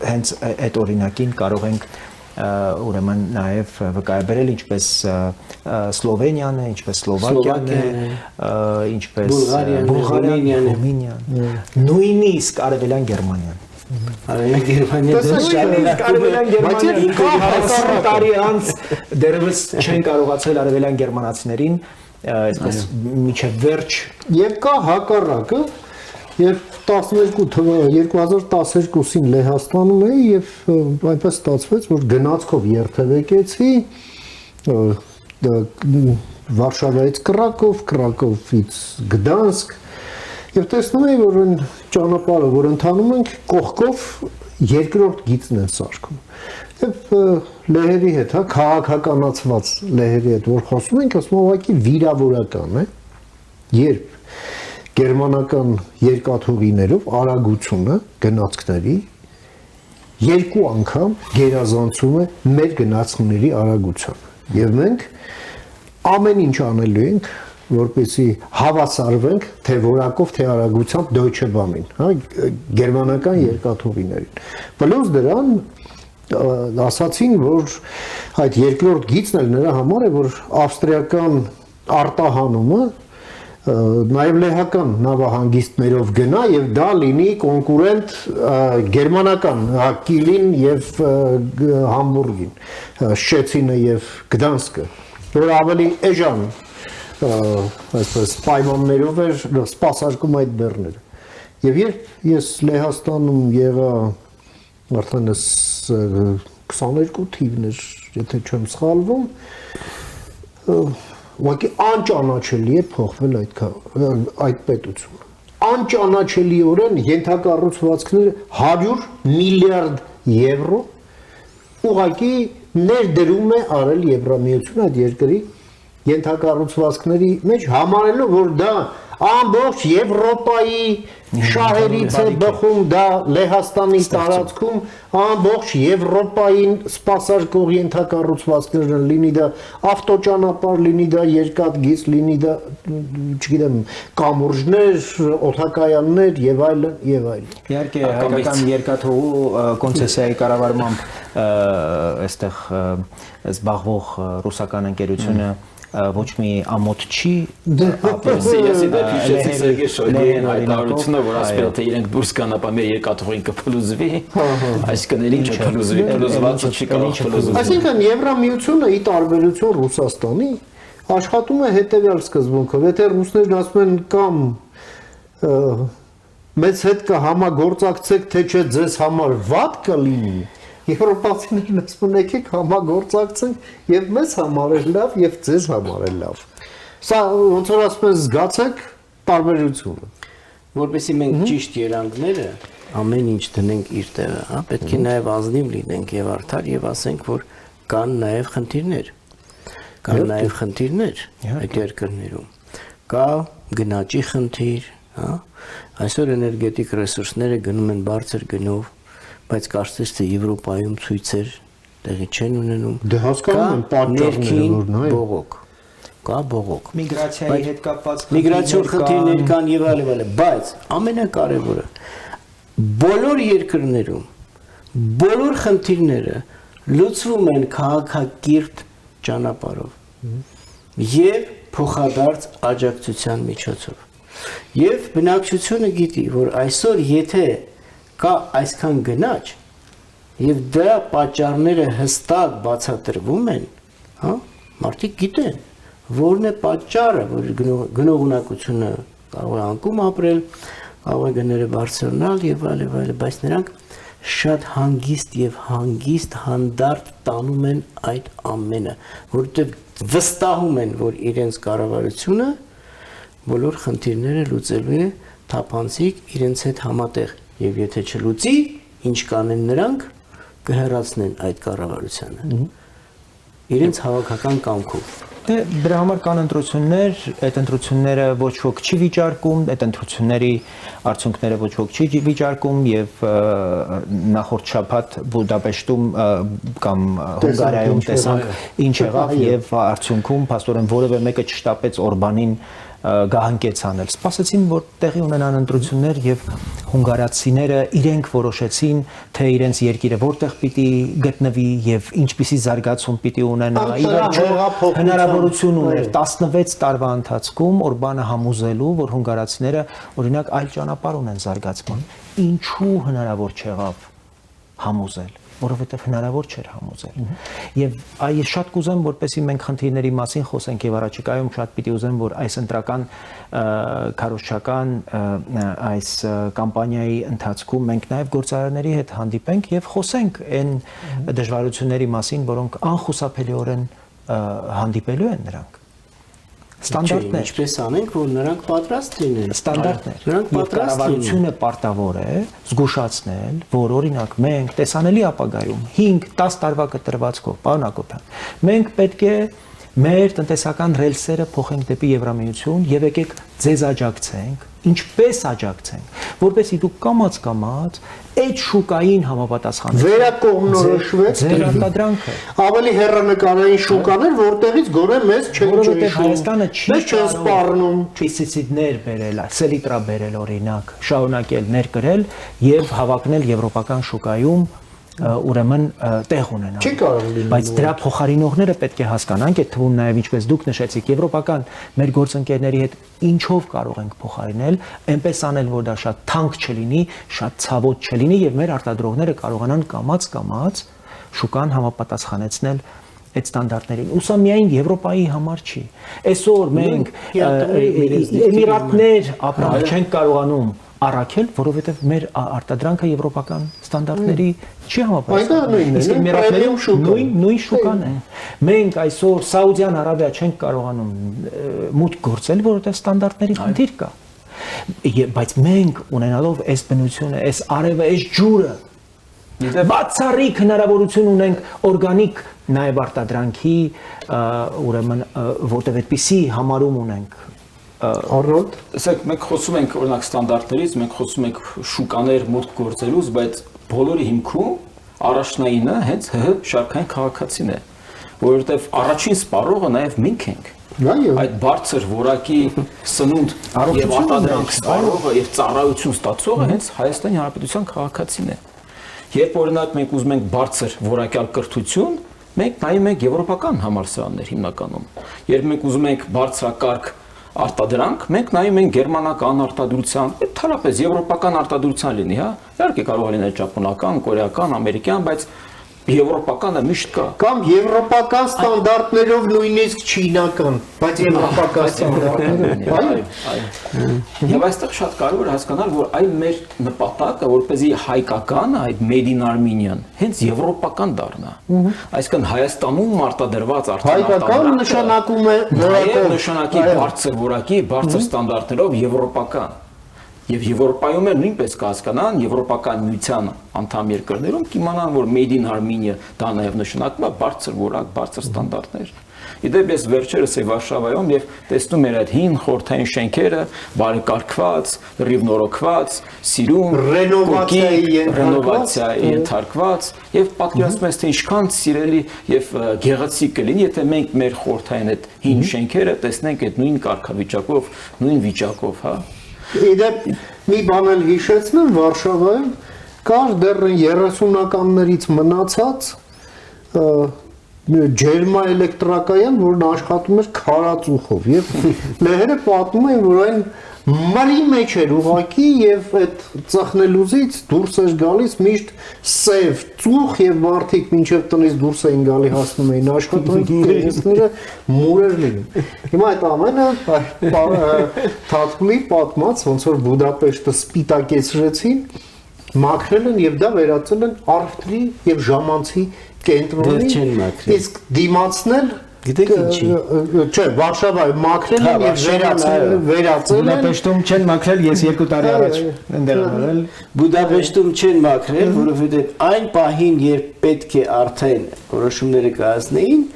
հենց այդ օրինակին կարող ենք ուրեմն նաև վկայաբերել ինչպես Սլովենիան է, ինչպես Սլովակիան է, ինչպես Բուլղարիան, Ռումինիան, նույնիսկ Արևելյան Գերմանիան։ Տարի անց դեռևս չեն կարողացել արևելյան գերմանացիներին այսպես միջև վերջ եւ կա հակառակը, երբ 2012-ին Լեհաստանում էի եւ այնպես ստացվեց, որ գնացքով երթևեկեցի Վարշավայից Կրակով, Կրակովից Գդանսկ եւ տեսնում եմ, որ այն ճանապարհը, որ ընթանում ենք, կողքով երկրորդ գիծն են սարքում։ Եվ լեհերի հետ, հա, քաղաքականացված լեհերի հետ, որ խոսում ենք, ասում ուղղակի վիրավորական է, երբ գերմանական երկաթուղիներով արագությունը գնացքների երկու անգամ գերազանցում է մեր գնացքների արագությանը։ Եվ մենք ամեն ինչ անելու ենք, որպեսզի հավասարվենք թե որակով, թե արագությամբ Deutsche Bahn-ին, հա, գերմանական երկաթուղիներին։ Պլյուս դրան ասացին, որ այդ երկրորդ գիծն էլ նրա համար է, որ ավստրիական արտահանումը նաև լեհական նավահանգիստներով գնա եւ դա լինի կոնկուրենտ գերմանական Կիլին եւ Համբուրգին, Շչեցինը եւ Գդանսկը, որ ավելի էժան այսպես պայմաններով էր սպասարկում այդ բեռները։ Եվ երբ ես Լեհաստանում եղա արդեն 22 թիվներ, եթե չեմ սխալվում, ուղղակի անճանաչելի է փոխվել այդ պետությունը։ Անճանաչելիորեն ենթակառուցվածքները 100 միլիարդ եվրո ուղղակի ներդրում է արել Եվրամիությունը այդ երկրի ենթակառուցվածքների մեջ, համարելով որ դա ամբողջ Եվրոպայի շահերից է բխում, դա Լեհաստանի տարածքում ամբողջ Եվրոպային սպասարկող ենթակառուցվածքներ լինի դա ավտոճանապարհ, լինի դա երկաթգիծ, լինի դա, չգիտեմ, կամուրջներ, օդակայաններ եւ այլն եւ այլն։ Իհարկե հայկական երկաթուղու կոնցեսիայի կառավարմամբ այստեղ զբաղվող ռուսական ընկերությունը ոչ մի ամոթ չի Ես դա հիշեցի Սերգեյ Շոյգուին հայտարարությունը, որ ասել թե իրենք դուրս գան, ապա մեր երկաթուղին կփլուզվի, այսինքն ինչ կփլուզվի, փլուզվածը չի կարող փլուզվել։ Այսինքն Եվրամիությունը ի տարբերություն Ռուսաստանի աշխատում է հետևյալ սկզբունքով, եթե ռուսներն ասում են կամ մեծ հետ կհամագործակցեք, թե չէ ձեզ համար վատ կլինի, Եվրոպացիներն ասում են եկեք համագործակցենք եւ մեզ համար է լավ եւ ձեզ համար է լավ։ Սա ոնց որ ասում են զգացեք տարբերությունը։ Որպեսզի մենք ճիշտ երանգները ամեն ինչ դնենք իր տեղը, հա, պետք է նաեւ ազնիվ լինենք եւ արդար եւ ասենք, որ կան նաեւ խնդիրներ։ Կան նաեւ խնդիրներ այդ երկրներում։ Կա գնաճի խնդիր, հա։ Այսօր էներգետիկ ռեսուրսները գնում են բարձր գնով, բայց կարծես թե Եվրոպայում ցույցեր տեղի չեն ունենում։ Դե հասկանում եմ պատճառները, որ նայ բողոք։ Կա բողոք։ Միգրացիայի հետ կապված միգրացիոն խնդիրներ կան եւ այլն, բայց ամենակարևորը բոլոր երկրներում բոլոր խնդիրները լուծվում են քաղաքակիրթ ճանապարհով եւ փոխադարձ աջակցության միջոցով։ Եվ բնակչությունը գիտի, որ այսօր եթե կա այսքան գնաճ եւ դրա պատճառները հստակ բացատրվում են, հա, մարդիկ գիտեն, որն է պատճառը, որ գնողունակությունը կարող է անկում ապրել, կարող է գները բարձրանալ եւ այլն, բայց նրանք շատ հանգիստ հանդարտ տանում են այդ ամենը, որովհետեւ վստահում են, որ իրենց կառավարությունը բոլոր խնդիրները լուծելու է թափանցիկ իրենց հետ համատեղ եւ եթե չլուծի, ինչ կանեն նրանք կհեռացնեն այդ կառավարությանը իրենց հավաքական կամքով։ Դե դրա համար կան ընտրություններ, այդ ընտրությունները ոչ ոք չի վիճարկում, այդ ընտրությունների արդյունքները ոչ ոք չի վիճարկում եւ նախորդ շաբաթ Բուդապեշտում կամ Հունգարիայում տեսանք ինչ եղավ եւ արդյունքում փաստորեն որևէ մեկը չշտապեց Օրբանին գահանկեց անել։ Սպասեցին, որ տեղի ունենան ընտրություններ եւ հունգարացիները իրենք որոշեցին, թե իրենց երկիրը որտեղ պիտի գտնվի եւ ինչպիսի զարգացում պիտի ունենա։ Իվերջո հնարավորություն ուներ 16 տարվա ընթացքում Օրբանը համոզելու, որ հունգարացիները օրինակ այլ ճանապարհ ունեն զարգացման։ Ինչու հնարավոր չեղավ համոզել, որովհետև հնարավոր չէր համոզել։ Եվ այս շատ կուզեմ, որպեսզի մենք խնդիրների մասին խոսենք եւ առաջիկայում շատ պիտի ուզեմ, որ այս ընտրական քարոզչական այս կամպանիայի ընթացքում մենք նաեւ գործարարների հետ հանդիպենք եւ խոսենք այն դժվարությունների մասին, որոնք անխուսափելիորեն հանդիպելու են նրանք։ Ստանդարտներ։ Ինչպես անենք, որ նրանք պատրաստ լինեն։ Ստանդարտներ։ Նրանք պատրաստ կառավարությունը պարտավոր է զգուշացնել, որ օրինակ մենք տեսանելի ապագայում 5-10 տարվա կտրվածքով, պարոն Հակոբյան, մենք պետք է մեր տնտեսական ռելսերը փոխենք դեպի Եվրամիություն եւ եկեք ձեզ աջակցենք, ինչպես աջակցենք, որպեսզի դուք կամաց այդ շուկային համապատասխանեք։ Վերակողմնորոշվեք ձեր արտադրանքը։ Ավելի հեռանկարային շուկաներ, որտեղից գոնե մեզ չեն Որովհետև Հայաստանը չի սպառնում պեստիցիդներ բերել, սելիտրա բերել օրինակ, շարունակել ներկրել եւ հավակնել եվրոպական շուկայում ուրեմն տեղ ունենալ։ Չի կարող լինել։ Բայց դրա փոխարինողները պետք է հասկանան, այդ թվում նաև ինչպես դուք նշեցիք, եվրոպական մեր գործընկերների հետ ինչով կարող ենք փոխարինել, այնպես անել, որ դա շատ թանկ չլինի, շատ ցավոտ չլինի եւ մեր արտադրողները կարողանան կամաց շուկան համապատասխանեցնել այդ ստանդարտներին։ Ու սա միայն Եվրոպայի համար չի։ Այսօր մենք Էմիրատներ ապրանք չենք կարողանում առաքել, որովհետև մեր արտադրանքը եվրոպական ստանդարտների չի համապատասխանում։ Այդա Իսկ մեր արտադրում նույն շուկան է։ Մենք այսօր Սաուդյան Արաբիա չենք կարողանում մուտք գործել, որովհետև ստանդարտների խնդիր կա։ Բայց մենք ունենալով այս բնությունը, այս արևը, այս ջուրը, բացառիկ հնարավորություն ունենք օրգանիկ նաև արտադրանքի, ուրեմն որտեղ այդպիսի համարում ունենք Առորդ, ասեք, մենք խոսում ենք օրինակ ստանդարտներից, մենք խոսում ենք շուկաներ մուտք գործելուց, բայց բոլորի հիմքում առաջնայինը հենց ՀՀ շարքային քաղաքացին է, որովհետև առաջին սպառողը նաև մենք ենք։ Այդ բարձր որակի սնունդ եւ արտադրանք սպառողը եւ ծառայություն ստացողը հենց Հայաստանի Հանրապետության քաղաքացին է։ Երբ օրինակ մենք ուզում ենք բարձր որակյալ կրթություն, մենք նայում ենք եվրոպական համալսարաններ հիմնականում։ Երբ մենք ուզում ենք բարձրակարգ արտադրանք, մենք նայում ենք գերմանական արտադրության, ընդհանրապես եվրոպական արտադրության լինի, հա։ Իհարկե կարող է լինել ճապոնական, կորեական, ամերիկյան, բայց եվրոպականը միշտ կա։ Կամ եվրոպական ստանդարտներով նույնիսկ չինական, բայց եվրոպական ստանդարտներով։ Եվ այստեղ շատ կարևոր է հասկանալ, որ այ մեր նպատակը, որպեսզի հայկական, այդ made in Armenian, հենց եվրոպական դառնա։ Այսինքն Հայաստանում արտադրված Հայկական նշանակում է որակով նշանակի բարձր որակի, բարձր ստանդարտներով եվրոպական։ Եվ Եվրոպայում էլ նույնպես կհասկանան եվրոպական միության անդամ երկրներում կիմանան, որ made in Armenia դա նաև նշանակում է բարձր որակ, բարձր ստանդարտներ։ Իդեպ ես վերջերս էի Վարշավայում եւ տեսնում էր այդ հին խորհրդային շենքերը, բարեկարգված, լրիվ նորոգված, սիրուն, ռենովացիայի ենթարկված եւ պատկերացնում ես թե ինչքան սիրելի եւ գեղեցիկ կլինի, եթե մենք մեր խորհրդային այդ հին շենքերը տեսնենք այդ նույն կարգավիճակով, նույն վիճակով, հա։ Իդեպ մի բան էլ հիշեցնեմ Վարշավայում կար դեռ 30-ականներից մնացած ջերմաէլեկտրակայան, որն աշխատում էր քարածուխով եւ լեհերը պատմում են, որ այն մրի մեջ էր ուղակի եւ այդ ծխնելուզից դուրս էր գալիս միշտ սև ծուխ եւ մարդիկ մինչեւ տնից դուրս էին գալի հասնում էին աշխատանքի տեքստները մուր էր լինում։ Հիմա այդ ամենը Թաթուլի պատմած ոնց որ Բուդապեշտը սպիտակեցրեցին, մաքրել են եւ դա վերածել են առևտրի եւ ժամանցի կենտրոնի, իսկ դիմացնել Գիտեք ինչի։ Չէ, Վարշավայում մաքրել են եւ վերածել են։ Բուդապեշտում չեն մաքրել, ես 2 տարի առաջ ընդդեմ արել։ Բուդապեշտում չեն մաքրել, որովհետեւ այն պահին, երբ պետք է արդեն որոշումները կայացնեին,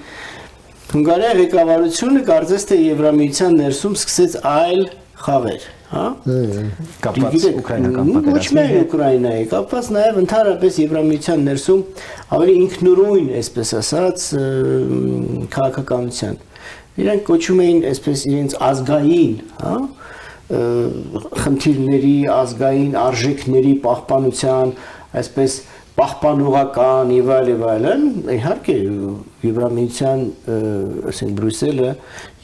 Հունգարիայի ղեկավարությունը կարծես թե Եվրամիության ներսում սկսեց այլ խաղեր, հա։ Կապված ուկրաինական պատերազմի Ոչ միայն Ուկրաինայի, կապված նաև ընդհանրապես Եվրամիության ներսում ավելի ինքնուրույն, այսպես ասած, քաղաքականության։ Իրանք կոչում էին այսպես իրենց ազգային, հա, խնդիրների, ազգային արժեքների պահպանության, այսպես պահպանողական եւ այլն, իհարկե Եվրամիության, ասենք Բրյուսելը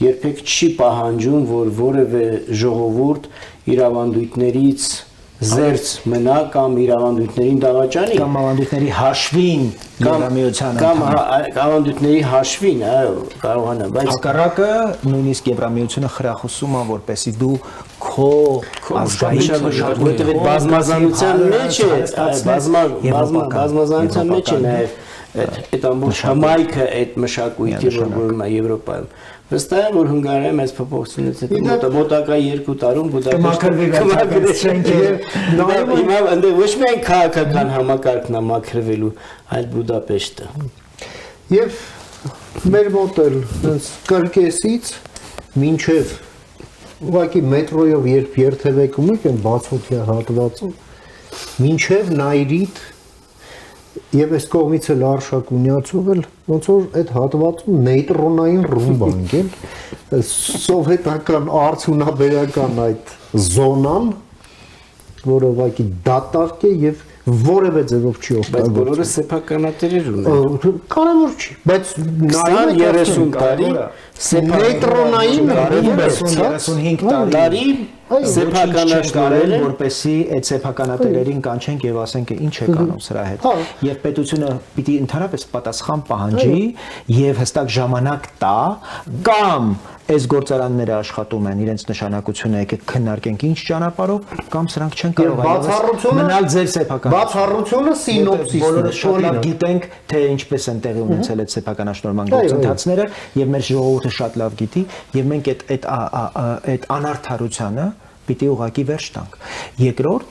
երբեք չի պահանջում, որ որևէ ժողովուրդ իր ավանդույթներից զերծ մնա կամ իր ավանդույթներին դավաճանի կամ ավանդույթների հաշվին Եվրամիության կամ ավանդույթների հաշվին, այո, կարողանա, բայց հակառակը նույնիսկ Եվրամիությունը խրախուսում է, որպեսզի դու քո ազգային որտեղ այդ բազմազանության մեջ է, բազմազանության մեջ է նաև այդ ամբողջ համայնքը այդ մշակույթի, որ որում է Եվրոպայում։ Վստահ եմ, որ Հունգարիայում այս փոփոխությունից հետո մոտակա 2 տարում Բուդապեշտը հիմա այնտեղ ոչ միայն քաղաքական համակարգն է մաքրվելու, այլ Բուդապեշտը։ Եվ մեր մոտ էլ կրկեսից մինչև ուղղակի մետրոյով երբ երթևեկում եք այն բացօթյա հատվածում, մինչև Նայրիտ եւ այս կողմից էլ Արշակունյացով էլ ոնց որ այդ հատվածում նեյտրոնային ռումբ անգել սովետական արդյունաբերական այդ զոնան, որը ուղղակի դատարկ է եւ որևէ ձևով չի Բայց օգտագործվում։ բոլորը սեփականատերեր ունեն։ Կարևոր չի, բայց 20-30 տարի նեյտրոնային կարևոր է 35 տարի սեփականաշնորհել են, որպեսի այդ սեփականատերերին կանչենք եւ ասենք ինչ է կանում սրա հետ։ Եվ պետությունը պիտի ընդհանրապես պատասխան պահանջի եւ հստակ ժամանակ տա կամ այս գործարանները աշխատում են, իրենց նշանակությունը եկեք քննարկենք ինչ ճանապարհով, կամ սրանք չեն կարող մնալ ձեր սեփական։ Բացառությունը սինոպսիսն է։ Բոլորը շատ լավ գիտենք, թե ինչպես են տեղի ունեցել այդ սեփականաշնորհման գործընթացները, եւ մեր ժողովուրդը շատ լավ գիտի, եւ մենք այդ անարդարությանը պիտի ուղղակի վերջ տանք։ Երկրորդ,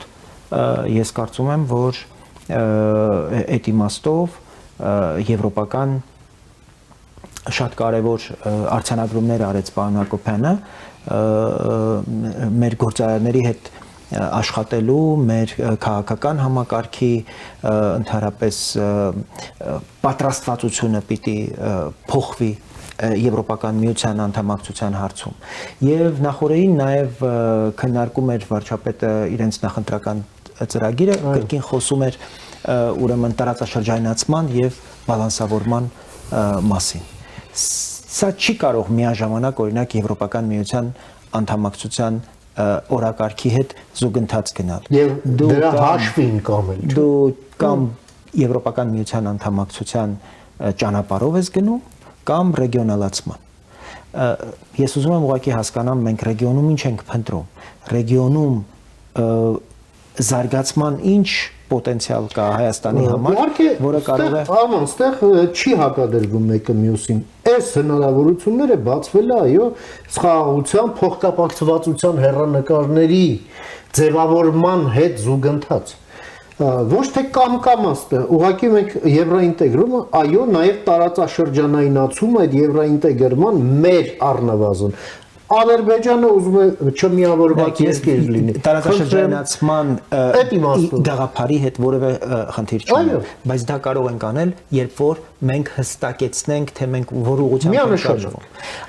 ես կարծում եմ, որ այդ իմաստով եվրոպական շատ կարևոր արձանագրումներ արեց պարոն Հակոբյանը մեր գործարանների հետ աշխատելու, մեր քաղաքական համակարգի ընդհանրապես պատրաստվածությունը պիտի փոխվի Եվրոպական միության անդամակցության հարցում։ Եվ նախորդին նաև քննարկում էր վարչապետը իրենց նախընտրական ծրագիրը, կրկին խոսում էր ուրեմն տարածաշրջանացման եւ բալանսավորման մասին։ Սա չի կարող միաժամանակ օրինակ Եվրոպական միության անդամակցության օրակարգի հետ զուգընթաց գնալ։ Եվ դրա հաշվին կամել։ Դու կամ Եվրոպական միության անդամակցության ճանապարհով ես գնում, կամ ռեգիոնալացման։ Ես ուզում եմ ուղղակի հասկանամ մենք ռեգիոնում ինչ ենք փնտրում։ Ռեգիոնում զարգացման ինչ պոտենցիալ կա Հայաստանի համար, որը կարող է Արման, ստեղ չի հակադրվում մեկը մյուսին։ Այս հնարավորությունները բացվել է, այո, խաղաղության, փոխկապակցվածության հեռանկարների ձևավորման հետ զուգընթաց։ Ոչ թե կամ աստը, ուղղակի մենք եվրոինտեգրումը, այո, նաև տարածաշրջանայնացում այդ եվրոինտեգրման մեր առնվազն Ադրբեջանը ուզում է չմիավորված երկիր լինի։ Տարածաշրջանացման գաղափարի հետ որևէ խնդիր չունի, բայց դա կարող ենք անել, երբ որ մենք հստակեցնենք, թե մենք որ ուղղությամբ ենք շարժվում։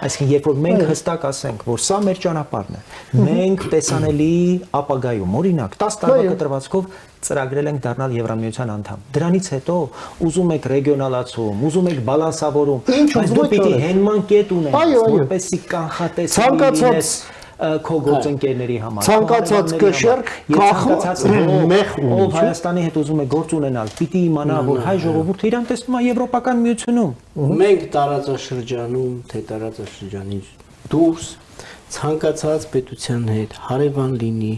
Այսինքն, երբ որ մենք հստակ ասենք, որ սա մեր ճանապարհն է, մենք տեսանելի ապագայում, օրինակ, 10 տարվա կտրվածքով ծրագրել ենք դառնալ Եվրամիության անդամ։ Դրանից հետո ուզում եք ռեգիոնալացում, ուզում եք բալանսավորում, բայց դու պիտի հենման կետ ունենաս, որպեսզի կանխատեսելի լինես քո գործընկերների համար։ Ցանկացած կշեռք, ցանկացած մեղ ունի։ Ով Հայաստանի հետ ուզում է գործ ունենալ, պիտի իմանա, որ հայ ժողովուրդը իրան տեսնում է Եվրոպական միությունում։ Մենք տարածաշրջանում, թե տարածաշրջանից դուրս ցանկացած պետության հետ հարևան լինի,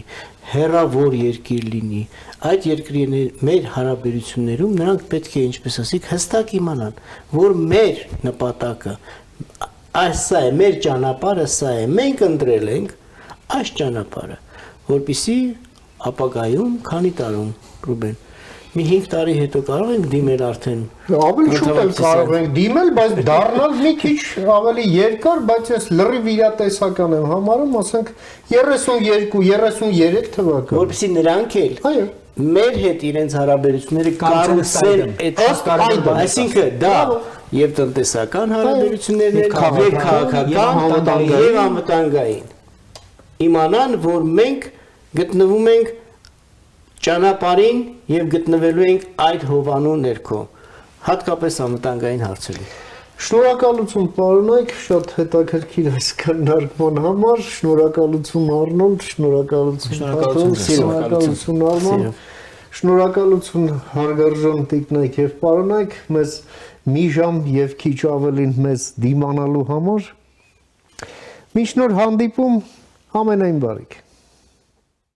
հեռավոր երկիր լինի, այդ երկրի մեր հարաբերություններում նրանք պետք է, ինչպես ասիկ, հստակ իմանան, որ մեր նպատակը սա է, մեր ճանապարհը սա է, մենք ընտրել ենք այս ճանապարհը, որպեսզի ապագայում քանի տարում, Ռուբեն, մի 5 տարի հետո կարող ենք դիմել արդեն։ Ավելի շուտ էլ կարող ենք դիմել, բայց դառնալ մի քիչ ավելի երկար, բայց ես լրիվ իրատեսական եմ համարում, ասենք 32-33 թվական։ Որպեսզի նրանք էլ մեր հետ իրենց հարաբերությունները կառուցեն այդ, այսինքն դա եւ տնտեսական հարաբերություններն են, եւ քաղաքական եւ անվտանգային։ Իմանան, որ մենք գտնվում ենք ճանապարհին եւ գտնվելու ենք այդ հովանու ներքո, հատկապես անվտանգային հարցերում։ Շնորհակալություն պարոնայք, շատ հետաքրքիր այս քննարկման համար, շնորհակալություն Արնոլդ, շնորհակալություն Արման, շնորհակալություն հարգարժան տիկնայք եւ պարոնայք, մեզ մի ժամ եւ քիչ ավելին մեզ դիմանալու համար։ Մինչ նոր հանդիպում, ամենայն բարիք։